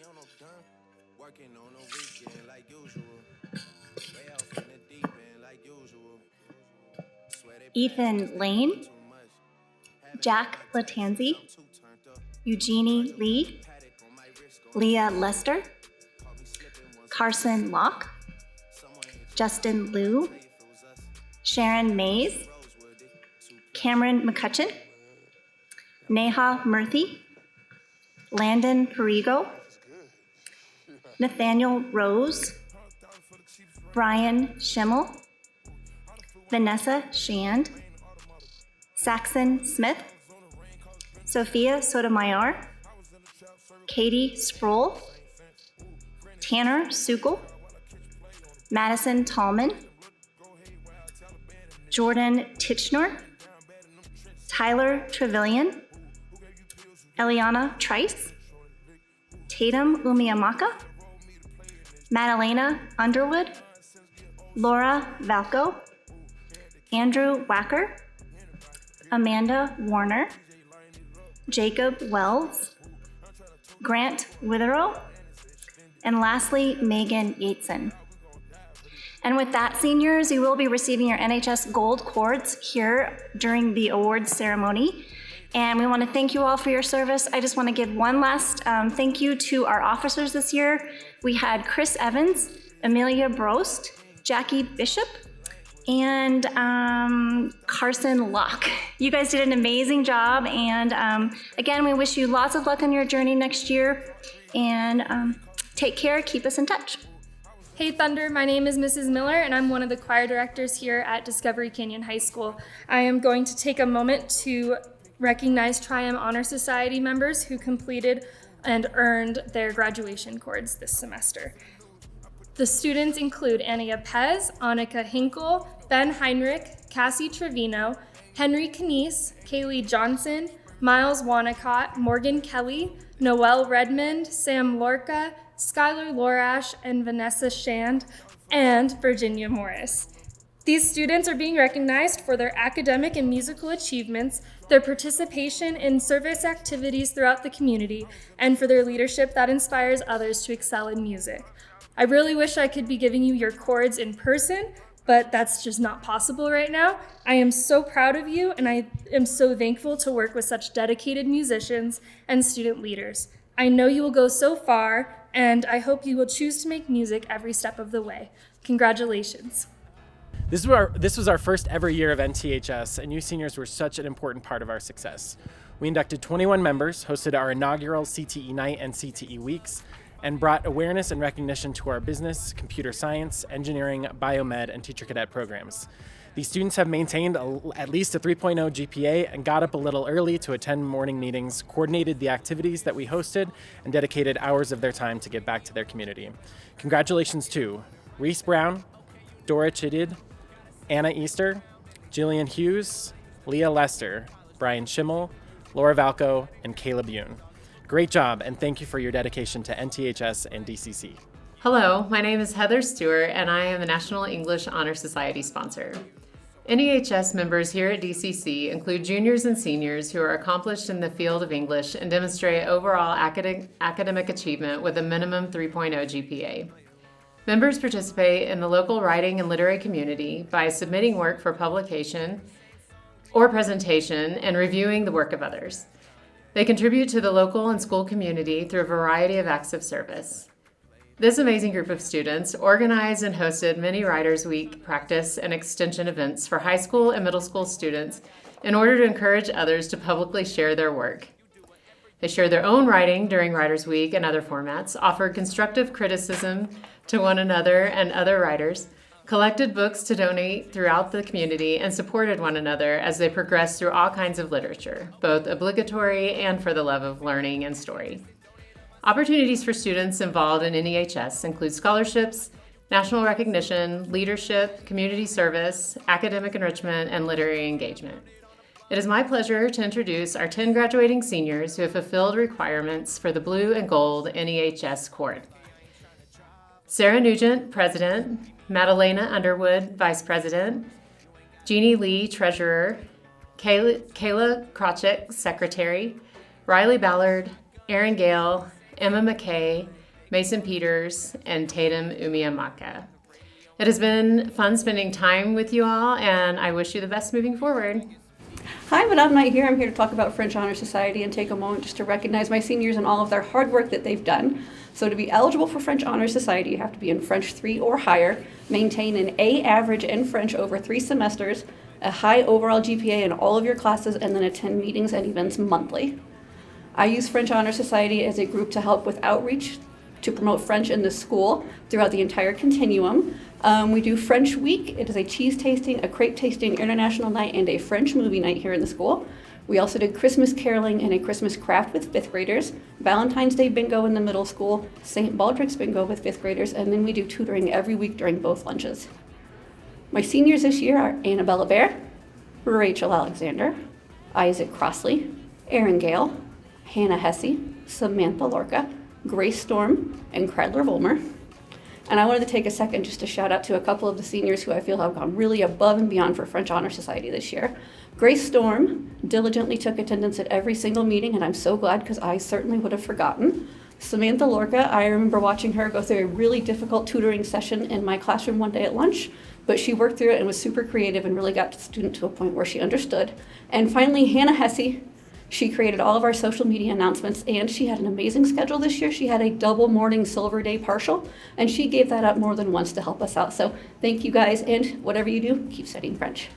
Ethan Lane, Jack Latanzi, Eugenie Lee, Leah Lester, Carson Locke, Justin Liu, Sharon Mays, Cameron McCutcheon, Neha Murthy, Landon Perigo, Nathaniel Rose, Brian Schimmel, Vanessa Shand, Saxon Smith, Sophia Sotomayor, Katie Sproul, Tanner Sukol, Madison Tallman, Jordan Titchner, Tyler Trevelyan, Eliana Trice, Tatum Umiamaka, Madalena Underwood, Laura Valco, Andrew Wacker, Amanda Warner, Jacob Wells, Grant Witherow, and lastly, Megan Yateson. And with that, seniors, you will be receiving your NHS Gold cords here during the awards ceremony. And we want to thank you all for your service. I just want to give one last thank you to our officers this year. We had Chris Evans, Amelia Brost, Jackie Bishop, and Carson Locke. You guys did an amazing job, and again, we wish you lots of luck on your journey next year. And Take care, keep us in touch. Hey Thunder, my name is Mrs. Miller and I'm one of the choir directors here at Discovery Canyon High School. I am going to take a moment to recognize Tri-M Honor Society members who completed and earned their graduation cords this semester. The students include Ania Pez, Annika Hinkle, Ben Heinrich, Cassie Trevino, Henry Canese, Kaylee Johnson, Miles Wanacott, Morgan Kelly, Noelle Redmond, Sam Lorca, Skylar Lorash, and Vanessa Shand, and Virginia Morris. These students are being recognized for their academic and musical achievements, their participation in service activities throughout the community, and for their leadership that inspires others to excel in music. I really wish I could be giving you your cords in person, but that's just not possible right now. I am so proud of you, and I am so thankful to work with such dedicated musicians and student leaders. I know you will go so far, and I hope you will choose to make music every step of the way. Congratulations. This was our first ever year of NTHS, and you seniors were such an important part of our success. We inducted 21 members, hosted our inaugural CTE night and CTE weeks, and brought awareness and recognition to our business, computer science, engineering, biomed, and teacher cadet programs. These students have maintained at least a 3.0 GPA and got up a little early to attend morning meetings, coordinated the activities that we hosted, and dedicated hours of their time to give back to their community. Congratulations to Reese Brown, Dora Chidid, Anna Easter, Jillian Hughes, Leah Lester, Brian Schimmel, Laura Valco, and Caleb Yoon. Great job, and thank you for your dedication to NTHS and DCC. Hello, my name is Heather Stewart, and I am a National English Honor Society sponsor. NEHS members here at DCC include juniors and seniors who are accomplished in the field of English and demonstrate overall academic achievement with a minimum 3.0 GPA. Members participate in the local writing and literary community by submitting work for publication or presentation and reviewing the work of others. They contribute to the local and school community through a variety of acts of service. This amazing group of students organized and hosted many Writers' Week practice and extension events for high school and middle school students in order to encourage others to publicly share their work. They shared their own writing during Writers' Week and other formats, offered constructive criticism to one another and other writers, collected books to donate throughout the community, and supported one another as they progressed through all kinds of literature, both obligatory and for the love of learning and story. Opportunities for students involved in NEHS include scholarships, national recognition, leadership, community service, academic enrichment, and literary engagement. It is my pleasure to introduce our 10 graduating seniors who have fulfilled requirements for the blue and gold NEHS cord. Sarah Nugent, President, Madalena Underwood, Vice President, Jeannie Lee, Treasurer, Kayla Krawczyk, Secretary, Riley Ballard, Aaron Gale, Emma McKay, Mason Peters, and Tatum Umiamaka. It has been fun spending time with you all, and I wish you the best moving forward. Hi, Madame Knight here. I'm here to talk about French Honor Society and take a moment just to recognize my seniors and all of their hard work that they've done. So to be eligible for French Honor Society, you have to be in French 3 or higher, maintain an A average in French over 3 semesters, a high overall GPA in all of your classes, and then attend meetings and events monthly. I use French Honor Society as a group to help with outreach to promote French in the school throughout the entire continuum. We do French Week. It is a cheese tasting, a crepe tasting international night, and a French movie night here in the school. We also did Christmas caroling and a Christmas craft with 5th graders, Valentine's Day bingo in the middle school, St. Baldrick's bingo with 5th graders, and then we do tutoring every week during both lunches. My seniors this year are Annabella Bear, Rachel Alexander, Isaac Crossley, Aaron Gale, Hannah Hesse, Samantha Lorca, Grace Storm, and Cradler Volmer. And I wanted to take a second just to shout out to a couple of the seniors who I feel have gone really above and beyond for French Honor Society this year. Grace Storm diligently took attendance at every single meeting, and I'm so glad because I certainly would have forgotten. Samantha Lorca, I remember watching her go through a really difficult tutoring session in my classroom one day at lunch, but she worked through it and was super creative and really got the student to a point where she understood. And finally, Hannah Hesse. She created all of our social media announcements, and she had an amazing schedule this year. She had a double morning Silver Day partial, and she gave that up more than once to help us out. So thank you guys, and whatever you do, keep studying French.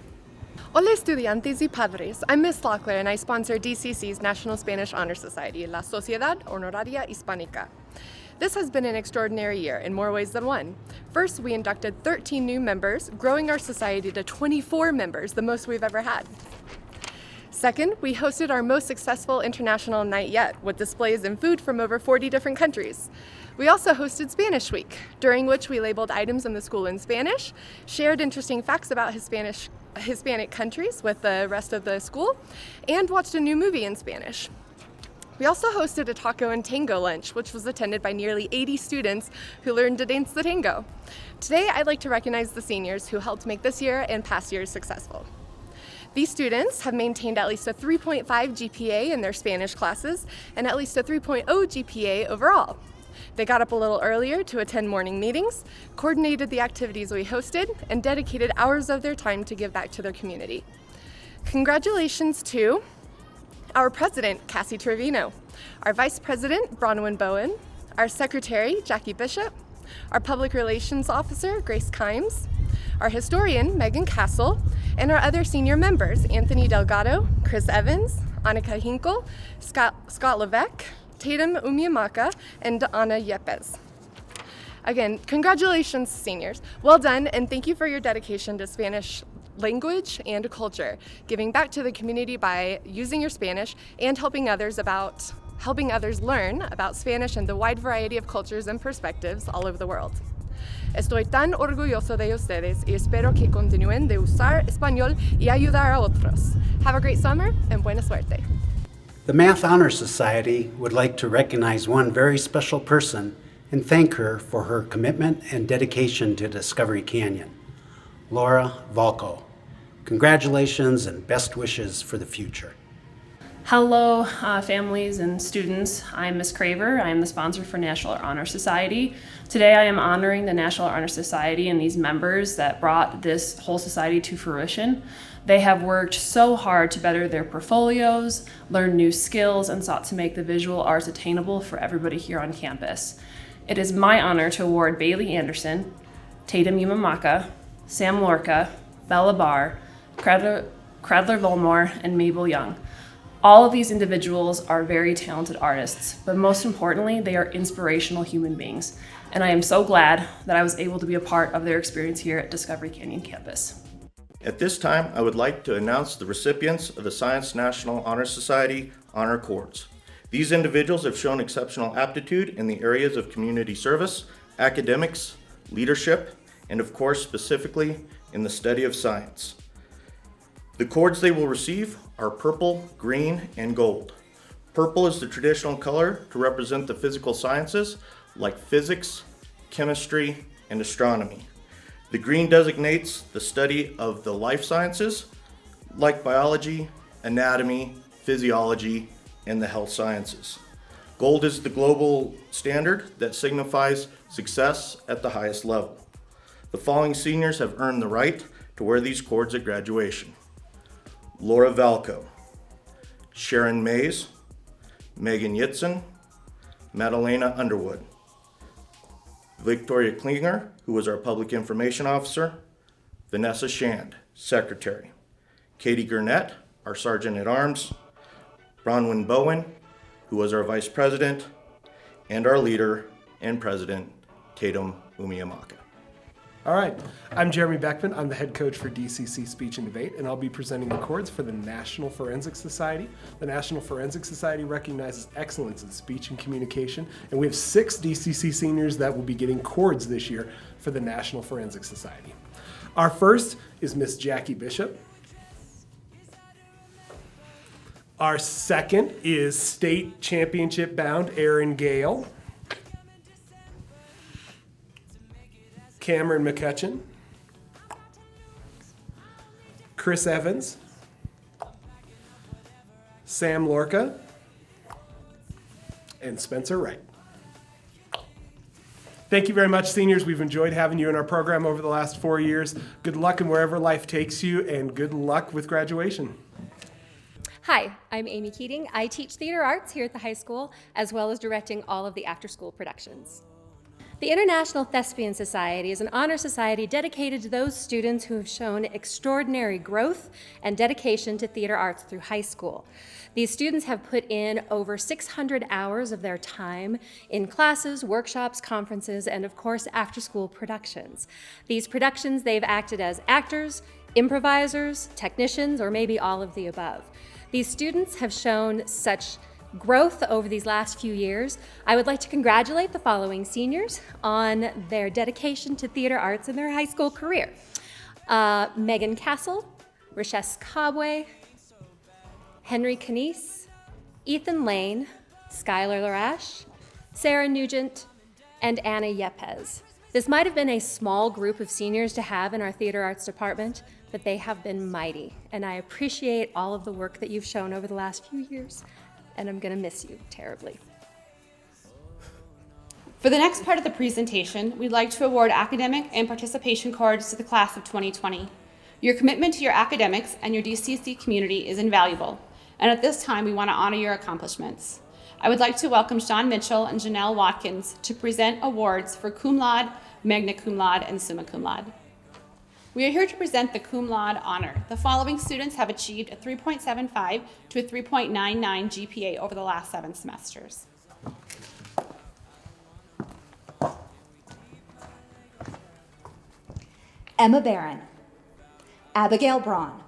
Hola estudiantes y padres, I'm Miss Locklear and I sponsor DCC's National Spanish Honor Society, La Sociedad Honoraria Hispánica. This has been an extraordinary year in more ways than one. First, we inducted 13 new members, growing our society to 24 members, the most we've ever had. Second, we hosted our most successful international night yet, with displays and food from over 40 different countries. We also hosted Spanish Week, during which we labeled items in the school in Spanish, shared interesting facts about Hispanic countries with the rest of the school, and watched a new movie in Spanish. We also hosted a taco and tango lunch, which was attended by nearly 80 students who learned to dance the tango. Today, I'd like to recognize the seniors who helped make this year and past years successful. These students have maintained at least a 3.5 GPA in their Spanish classes and at least a 3.0 GPA overall. They got up a little earlier to attend morning meetings, coordinated the activities we hosted, and dedicated hours of their time to give back to their community. Congratulations to our president, Cassie Trevino, our vice president, Bronwyn Bowen, our secretary, Jackie Bishop, our public relations officer, Grace Kimes, our historian, Megan Castle, and our other senior members, Anthony Delgado, Chris Evans, Annika Hinkle, Scott Levesque, Tatum Umiamaka, and Anna Yepes. Again, congratulations, seniors. Well done, and thank you for your dedication to Spanish language and culture, giving back to the community by using your Spanish and helping others learn about Spanish and the wide variety of cultures and perspectives all over the world. Estoy tan orgulloso de ustedes y espero que continúen de usar español y ayudar a otros. Have a great summer and buena suerte. The Math Honor Society would like to recognize one very special person and thank her for her commitment and dedication to Discovery Canyon, Laura Valco. Congratulations and best wishes for the future. Hello, families and students. I'm Ms. Craver. I am the sponsor for National Honor Society. Today I am honoring the National Honor Society and these members that brought this whole society to fruition. They have worked so hard to better their portfolios, learn new skills, and sought to make the visual arts attainable for everybody here on campus. It is my honor to award Bailey Anderson, Tatum Umamaka, Sam Lorca, Bella Barr, Cradler Volmore, and Mabel Young. All of these individuals are very talented artists, but most importantly, they are inspirational human beings. And I am so glad that I was able to be a part of their experience here at Discovery Canyon campus. At this time, I would like to announce the recipients of the Science National Honor Society Honor Cords. These individuals have shown exceptional aptitude in the areas of community service, academics, leadership, and of course, specifically in the study of science. The cords they will receive are purple, green, and gold. Purple is the traditional color to represent the physical sciences like physics, chemistry, and astronomy. The green designates the study of the life sciences like biology, anatomy, physiology, and the health sciences. Gold is the global standard that signifies success at the highest level. The following seniors have earned the right to wear these cords at graduation: Laura Valco, Sharon Mays, Megan Yitzen, Madalena Underwood, Victoria Klinger, who was our Public Information Officer, Vanessa Shand, Secretary, Katie Gurnett, our Sergeant at Arms, Bronwyn Bowen, who was our Vice President, and our leader and President, Tatum Umiamaka. All right, I'm Jeremy Beckman. I'm the head coach for DCC Speech and Debate, and I'll be presenting the cords for the National Forensic Society. The National Forensic Society recognizes excellence in speech and communication, and we have 6 DCC seniors that will be getting cords this year for the National Forensic Society. Our first is Miss Jackie Bishop. Our second is state championship bound Aaron Gale. Cameron McCutcheon, Chris Evans, Sam Lorca, and Spencer Wright. Thank you very much, seniors. We've enjoyed having you in our program over the last 4 years. Good luck in wherever life takes you, and good luck with graduation. Hi, I'm Amy Keating. I teach theater arts here at the high school, as well as directing all of the after-school productions. The International Thespian Society is an honor society dedicated to those students who have shown extraordinary growth and dedication to theater arts through high school. These students have put in over 600 hours of their time in classes, workshops, conferences, and of course, after-school productions. These productions, they've acted as actors, improvisers, technicians, or maybe all of the above. These students have shown such growth over these last few years. I would like to congratulate the following seniors on their dedication to theater arts in their high school career. Megan Castle, Rishes Cobway, Henry Canese, Ethan Lane, Skylar Larash, Sarah Nugent, and Anna Yepes. This might have been a small group of seniors to have in our theater arts department, but they have been mighty, and I appreciate all of the work that you've shown over the last few years, and I'm gonna miss you terribly. For the next part of the presentation, we'd like to award academic and participation cards to the class of 2020. Your commitment to your academics and your DCC community is invaluable, and at this time, we want to honor your accomplishments. I would like to welcome Sean Mitchell and Janelle Watkins to present awards for cum laude, magna cum laude, and summa cum laude. We are here to present the cum laude honor. The following students have achieved a 3.75 to a 3.99 GPA over the last 7 semesters. Emma Barron, Abigail Braun,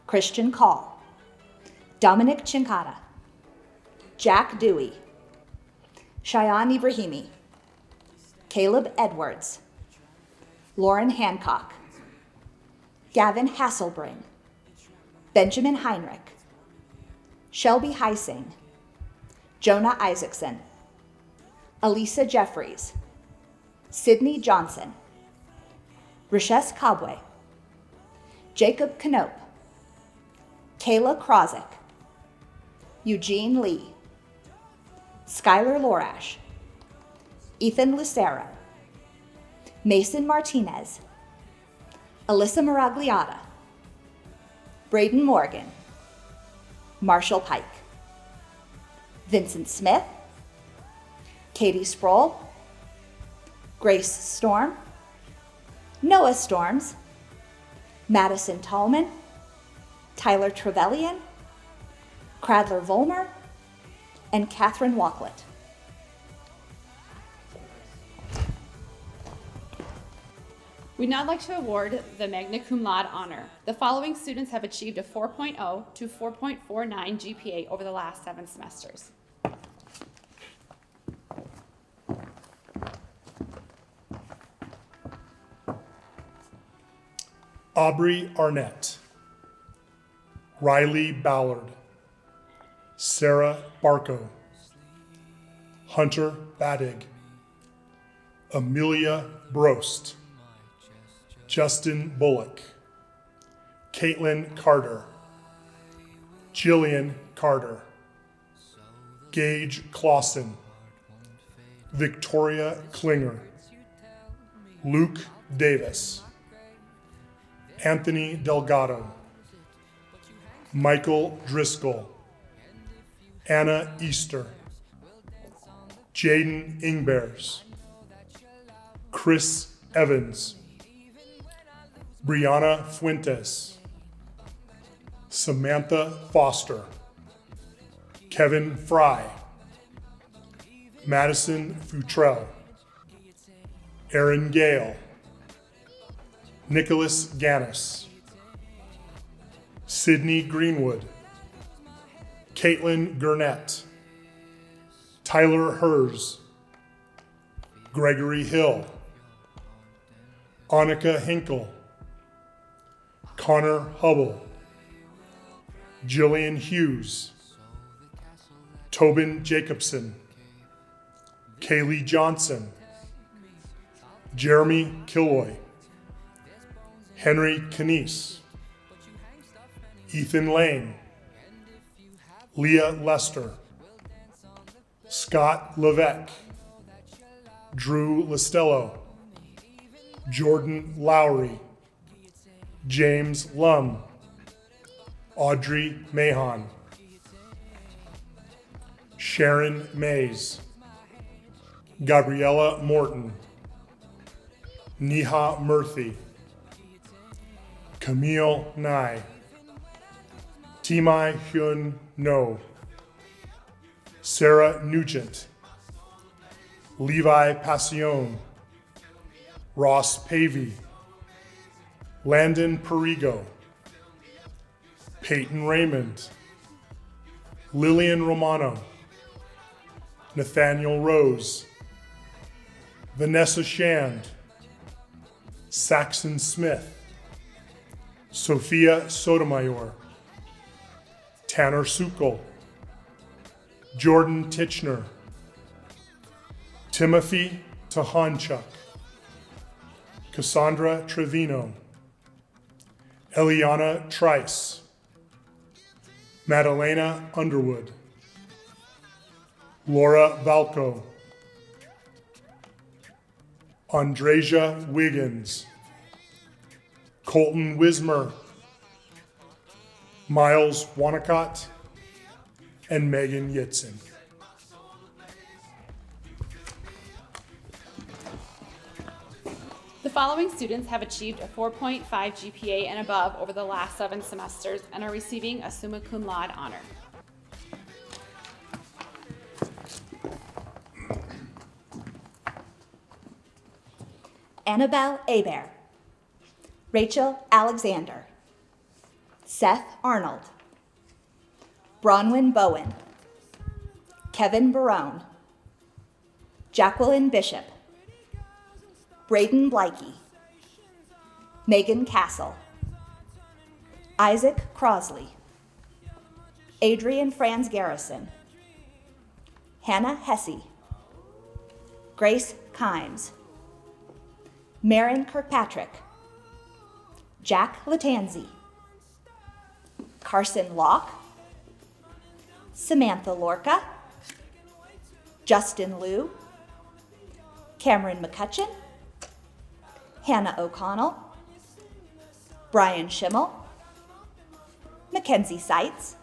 Christian Call, Dominic Chinkata, Jack Dewey, Cheyenne Ibrahimi, Caleb Edwards, Lauren Hancock, Gavin Hasselbring, Benjamin Heinrich, Shelby Heising, Jonah Isaacson, Elisa Jeffries, Sydney Johnson, Rishes Cobway, Jacob Knope, Kayla Krozik, Eugene Lee, Skylar Lorash, Ethan Lucero, Mason Martinez, Alyssa Maragliata, Braden Morgan, Marshall Pike, Vincent Smith, Katie Sproul, Grace Storm, Noah Storms, Madison Tallman, Tyler Trevelyan, Cradler Volmer, and Catherine Walklett. We'd now like to award the magna cum laude honor. The following students have achieved a 4.0 to 4.49 GPA over the last 7 semesters. Aubrey Arnett, Riley Ballard, Sarah Barco, Hunter Badig, Amelia Brost, Justin Bullock, Caitlin Carter, Jillian Carter, Gage Clausen, Victoria Klinger, Luke Davis, Anthony Delgado, Michael Driscoll, Anna Easter, Jaden Ingbears, Chris Evans, Brianna Fuentes, Samantha Foster, Kevin Fry, Madison Futrell, Aaron Gale, Nicholas Gannis, Sydney Greenwood, Caitlin Gurnett, Tyler Hers, Gregory Hill, Annika Hinkle, Connor Hubble, Jillian Hughes, Tobin Jacobson, Kaylee Johnson, Jeremy Killoy, Henry Canese, Ethan Lane, Leah Lester, Scott Levesque, Drew Listello, Jordan Lowry, James Lum, Audrey Mahon, Sharon Mays, Gabriella Morton, Neha Murthy, Camille Nye, Timai Hyun No, Sarah Nugent, Levi Passion, Ross Pavey, Landon Perigo, Peyton Raymond, Lillian Romano, Nathaniel Rose, Vanessa Shand, Saxon Smith, Sophia Sotomayor, Tanner Sukol, Jordan Titchner, Timothy Tahanchuk, Cassandra Trevino, Eliana Trice, Madalena Underwood, Laura Valco, Andreja Wiggins, Colton Wismer, Miles Wanacott, and Megan Yitzen. The following students have achieved a 4.5 GPA and above over the last 7 semesters and are receiving a summa cum laude honor. Annabelle Hebert, Rachel Alexander, Seth Arnold, Bronwyn Bowen, Kevin Barone, Jacqueline Bishop, Braden Blakey, Megan Castle, Isaac Crosley, Adrian Franz Garrison, Hannah Hesse, Grace Kimes, Marin Kirkpatrick, Jack Latanzi, Carson Locke, Samantha Lorca, Justin Liu, Cameron McCutcheon, Hannah O'Connell, Brian Schimmel, Mackenzie Seitz,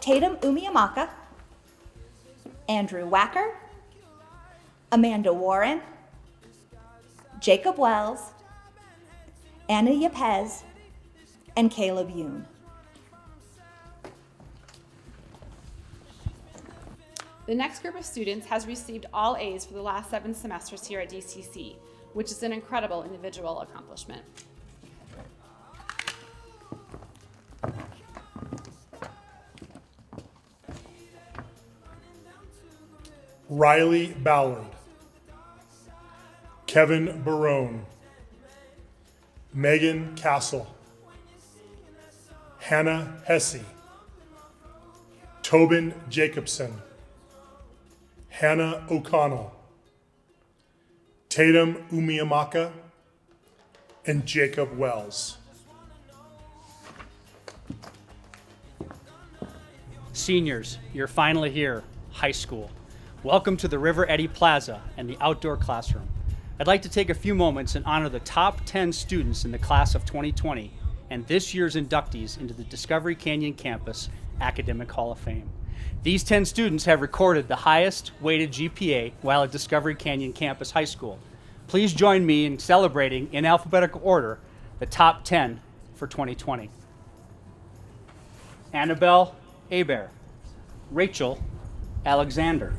Tatum Umiamaka, Andrew Wacker, Amanda Warren, Jacob Wells, Anna Yepez, and Caleb Yoon. The next group of students has received all A's for the last 7 semesters here at DCC, which is an incredible individual accomplishment. Riley Ballard, Kevin Barone, Megan Castle, Hannah Hesse, Tobin Jacobson, Hannah O'Connell, Tatum Umiamaka, and Jacob Wells. Seniors, you're finally here, high school. Welcome to the River Eddy Plaza and the outdoor classroom. I'd like to take a few moments and honor the top 10 students in the class of 2020 and this year's inductees into the Discovery Canyon Campus Academic Hall of Fame. These 10 students have recorded the highest weighted GPA while at Discovery Canyon Campus High School. Please join me in celebrating, in alphabetical order, the top 10 for 2020. Annabelle Hebert, Rachel Alexander,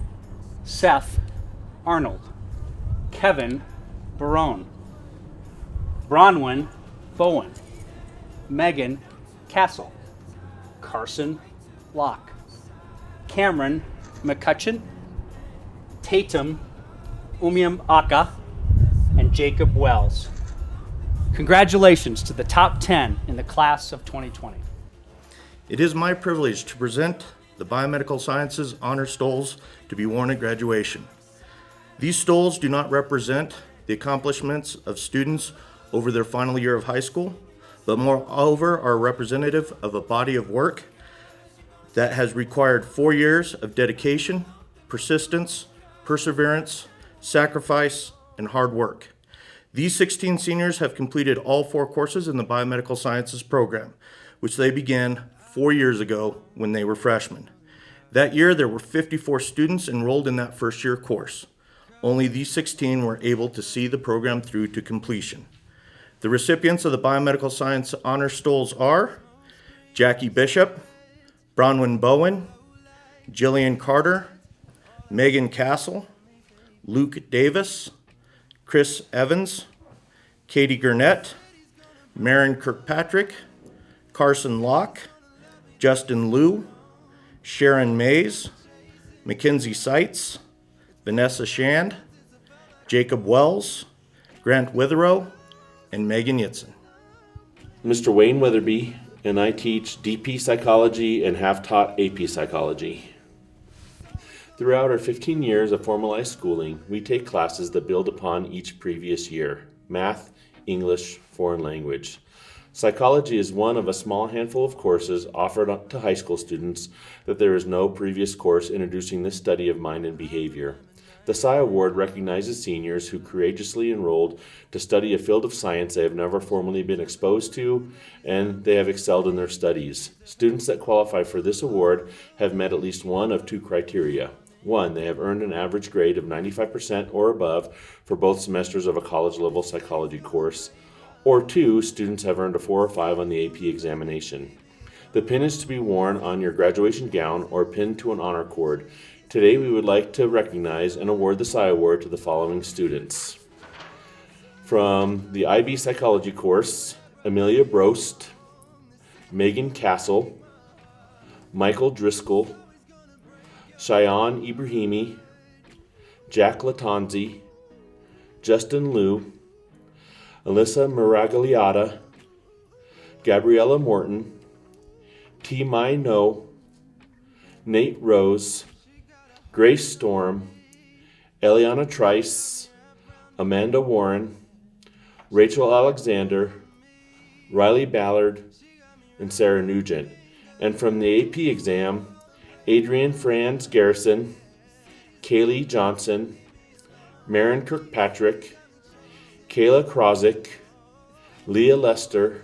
Seth Arnold, Kevin Barone, Bronwyn Bowen, Megan Castle, Carson Locke, Cameron McCutcheon, Tatum Umiamaka, and Jacob Wells. Congratulations to the top 10 in the class of 2020. It is my privilege to present the Biomedical Sciences Honor Stoles to be worn at graduation. These stoles do not represent the accomplishments of students over their final year of high school, but moreover are representative of a body of work that has required 4 years of dedication, persistence, perseverance, sacrifice, and hard work. These 16 seniors have completed all 4 courses in the Biomedical Sciences program, which they began 4 years ago when they were freshmen. That year, there were 54 students enrolled in that first year course. Only these 16 were able to see the program through to completion. The recipients of the Biomedical Science Honor Stoles are Jackie Bishop, Bronwyn Bowen, Jillian Carter, Megan Castle, Luke Davis, Chris Evans, Katie Gurnett, Maren Kirkpatrick, Carson Locke, Justin Liu, Sharon Mays, Mackenzie Seitz, Vanessa Shand, Jacob Wells, Grant Witherow, and Megan Yitzen. Mr. Wayne Weatherby, and I teach DP Psychology and have taught AP Psychology. Throughout our 15 years of formalized schooling, we take classes that build upon each previous year: math, English, foreign language. Psychology is one of a small handful of courses offered to high school students that there is no previous course introducing this study of mind and behavior. The Sci Award recognizes seniors who courageously enrolled to study a field of science they have never formally been exposed to, and they have excelled in their studies. Students that qualify for this award have met at least one of two criteria. One, they have earned an average grade of 95% or above for both semesters of a college-level psychology course. Or two, students have earned a 4 or 5 on the AP examination. The pin is to be worn on your graduation gown or pinned to an honor cord. Today we would like to recognize and award the Sci Award to the following students. From the IB Psychology course, Amelia Brost, Megan Castle, Michael Driscoll, Cheyenne Ibrahimi, Jack Latanzi, Justin Liu, Alyssa Maragliata, Gabriella Morton, T. Mai No, Nate Rose, Grace Storm, Eliana Trice, Amanda Warren, Rachel Alexander, Riley Ballard, and Sarah Nugent. And from the AP exam, Adrian Franz Garrison, Kaylee Johnson, Maren Kirkpatrick, Kayla Krozik, Leah Lester,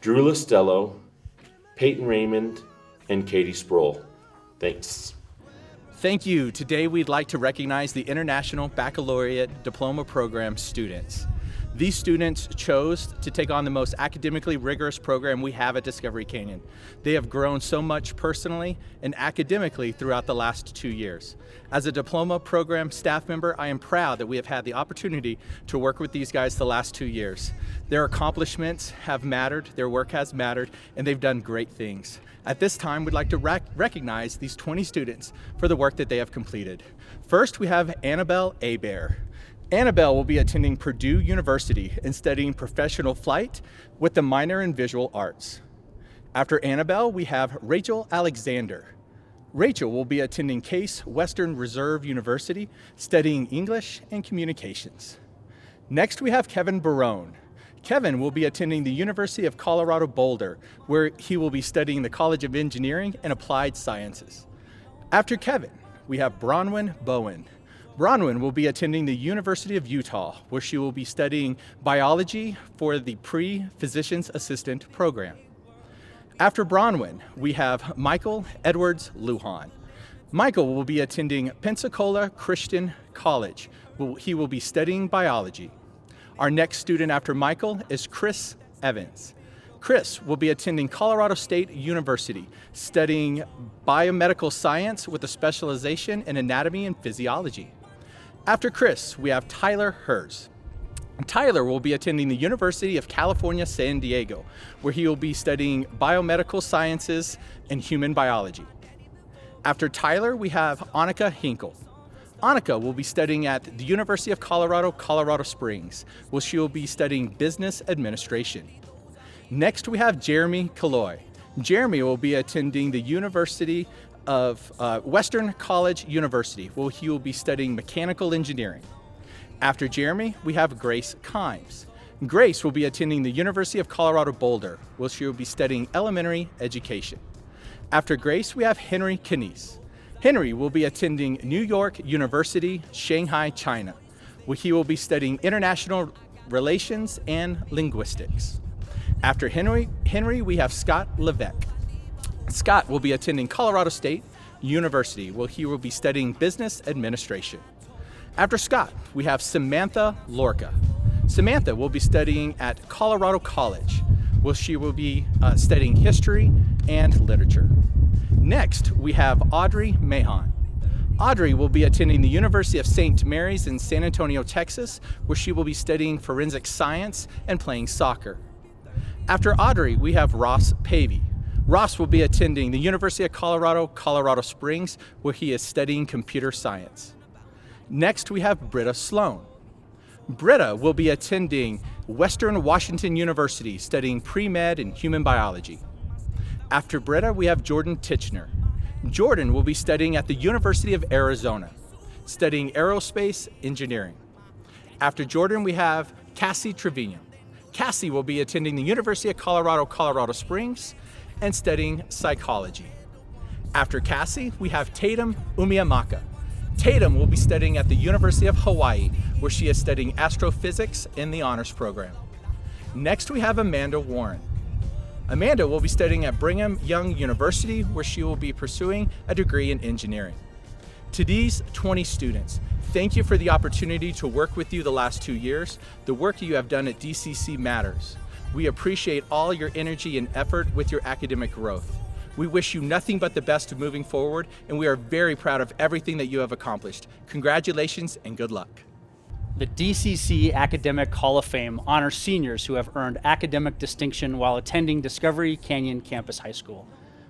Drew Listello, Peyton Raymond, and Katie Sproul. Thanks. Thank you. Today we'd like to recognize the International Baccalaureate Diploma Program students. These students chose to take on the most academically rigorous program we have at Discovery Canyon. They have grown so much personally and academically throughout the last 2 years. As a diploma program staff member, I am proud that we have had the opportunity to work with these guys the last 2 years. Their accomplishments have mattered, their work has mattered, and they've done great things. At this time, we'd like to recognize these 20 students for the work that they have completed. First, we have Annabelle Abear. Annabelle will be attending Purdue University and studying professional flight with a minor in visual arts. After Annabelle, we have Rachel Alexander. Rachel will be attending Case Western Reserve University, studying English and communications. Next, we have Kevin Barone. Kevin will be attending the University of Colorado Boulder, where he will be studying the College of Engineering and Applied Sciences. After Kevin, we have Bronwyn Bowen. Bronwyn will be attending the University of Utah, where she will be studying biology for the pre-physician's assistant program. After Bronwyn, we have Michael Edwards Lujan. Michael will be attending Pensacola Christian College, where he will be studying biology. Our next student after Michael is Chris Evans. Chris will be attending Colorado State University, studying biomedical science with a specialization in anatomy and physiology. After Chris, we have Tyler Hers. Tyler will be attending the University of California, San Diego, where he will be studying biomedical sciences and human biology. After Tyler, we have Annika Hinkle. Annika will be studying at the University of Colorado, Colorado Springs, where she will be studying business administration. Next, we have Jeremy Kaloy. Jeremy will be attending the University of Western College University, where he will be studying mechanical engineering. After Jeremy, we have Grace Kimes. Grace will be attending the University of Colorado Boulder, where she will be studying elementary education. After Grace, we have Henry Kanice. Henry will be attending New York University, Shanghai, China, where he will be studying international relations and linguistics. After Henry, we have Scott Levesque. Scott will be attending Colorado State University, where he will be studying business administration. After Scott, we have Samantha Lorca. Samantha will be studying at Colorado College, where she will be studying history and literature. Next, we have Audrey Mahon. Audrey will be attending the University of St. Mary's in San Antonio, Texas, where she will be studying forensic science and playing soccer. After Audrey, we have Ross Pavey. Ross will be attending the University of Colorado, Colorado Springs, where he is studying computer science. Next, we have Britta Sloan. Britta will be attending Western Washington University, studying pre-med and human biology. After Britta, we have Jordan Titchener. Jordan will be studying at the University of Arizona, studying aerospace engineering. After Jordan, we have Cassie Trevino. Cassie will be attending the University of Colorado, Colorado Springs, and studying psychology. After Cassie, we have Tatum Umiamaka. Tatum will be studying at the University of Hawaii, where she is studying astrophysics in the honors program. Next, we have Amanda Warren. Amanda will be studying at Brigham Young University, where she will be pursuing a degree in engineering. To these 20 students, thank you for the opportunity to work with you the last 2 years. The work you have done at DCC matters. We appreciate all your energy and effort with your academic growth. We wish you nothing but the best moving forward, and we are very proud of everything that you have accomplished. Congratulations and good luck. The DCC Academic Hall of Fame honors seniors who have earned academic distinction while attending Discovery Canyon Campus High School.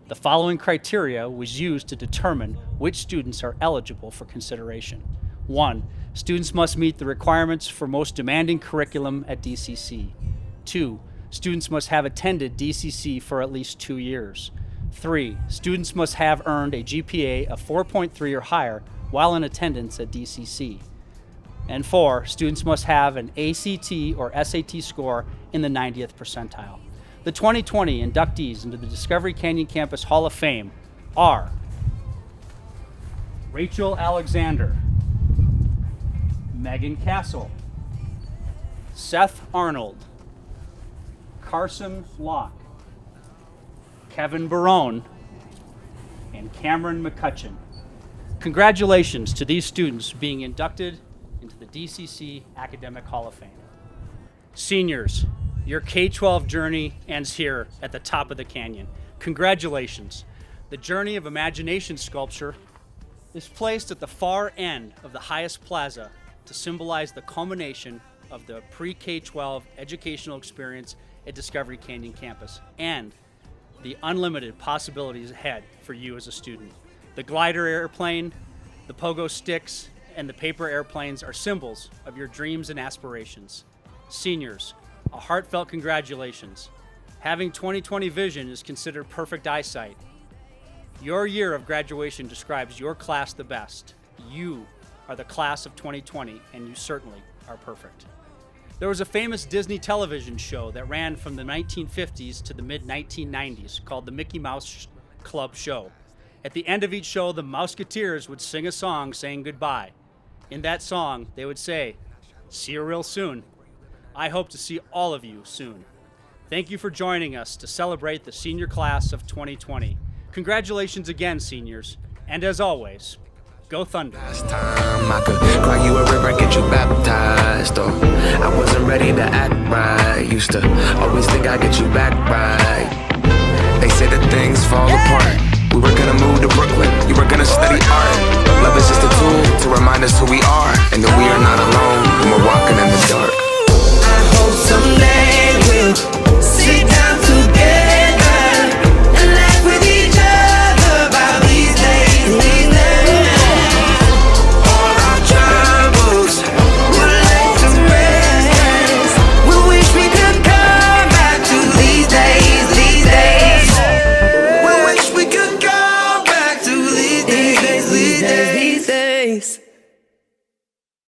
The following criteria was used to determine which students are eligible for consideration. 1. Students must meet the requirements for most demanding curriculum at DCC. 2. Students must have attended DCC for at least 2 years. 3. Students must have earned a GPA of 4.3 or higher while in attendance at DCC. And 4, students must have an ACT or SAT score in the 90th percentile. The 2020 inductees into the Discovery Canyon Campus Hall of Fame are Rachel Alexander, Megan Castle, Seth Arnold, Carson Locke, Kevin Barone, and Cameron McCutcheon. Congratulations to these students being inducted into the DCC Academic Hall of Fame. Seniors, your K-12 journey ends here at the top of the canyon. Congratulations. The journey of imagination sculpture is placed at the far end of the highest plaza to symbolize the culmination of the pre-K-12 educational experience at Discovery Canyon campus and the unlimited possibilities ahead for you as a student. The glider airplane, the pogo sticks, and the paper airplanes are symbols of your dreams and aspirations. Seniors, a heartfelt congratulations. Having 20/20 vision is considered perfect eyesight. Your year of graduation describes your class the best. You are the class of 2020, and you certainly are perfect. There was a famous Disney television show that ran from the 1950s to the mid-1990s called the Mickey Mouse Club Show. At the end of each show, the Mouseketeers would sing a song saying goodbye. In that song, they would say, "See you real soon." I hope to see all of you soon. Thank you for joining us to celebrate the senior class of 2020. Congratulations again, seniors. And as always, go Thunder. Last time I could cry you a river, get you baptized. Or I wasn't ready to act right. Used to always think I'd get you back right. They say that things fall apart. We were gonna move to Brooklyn. You were gonna stay.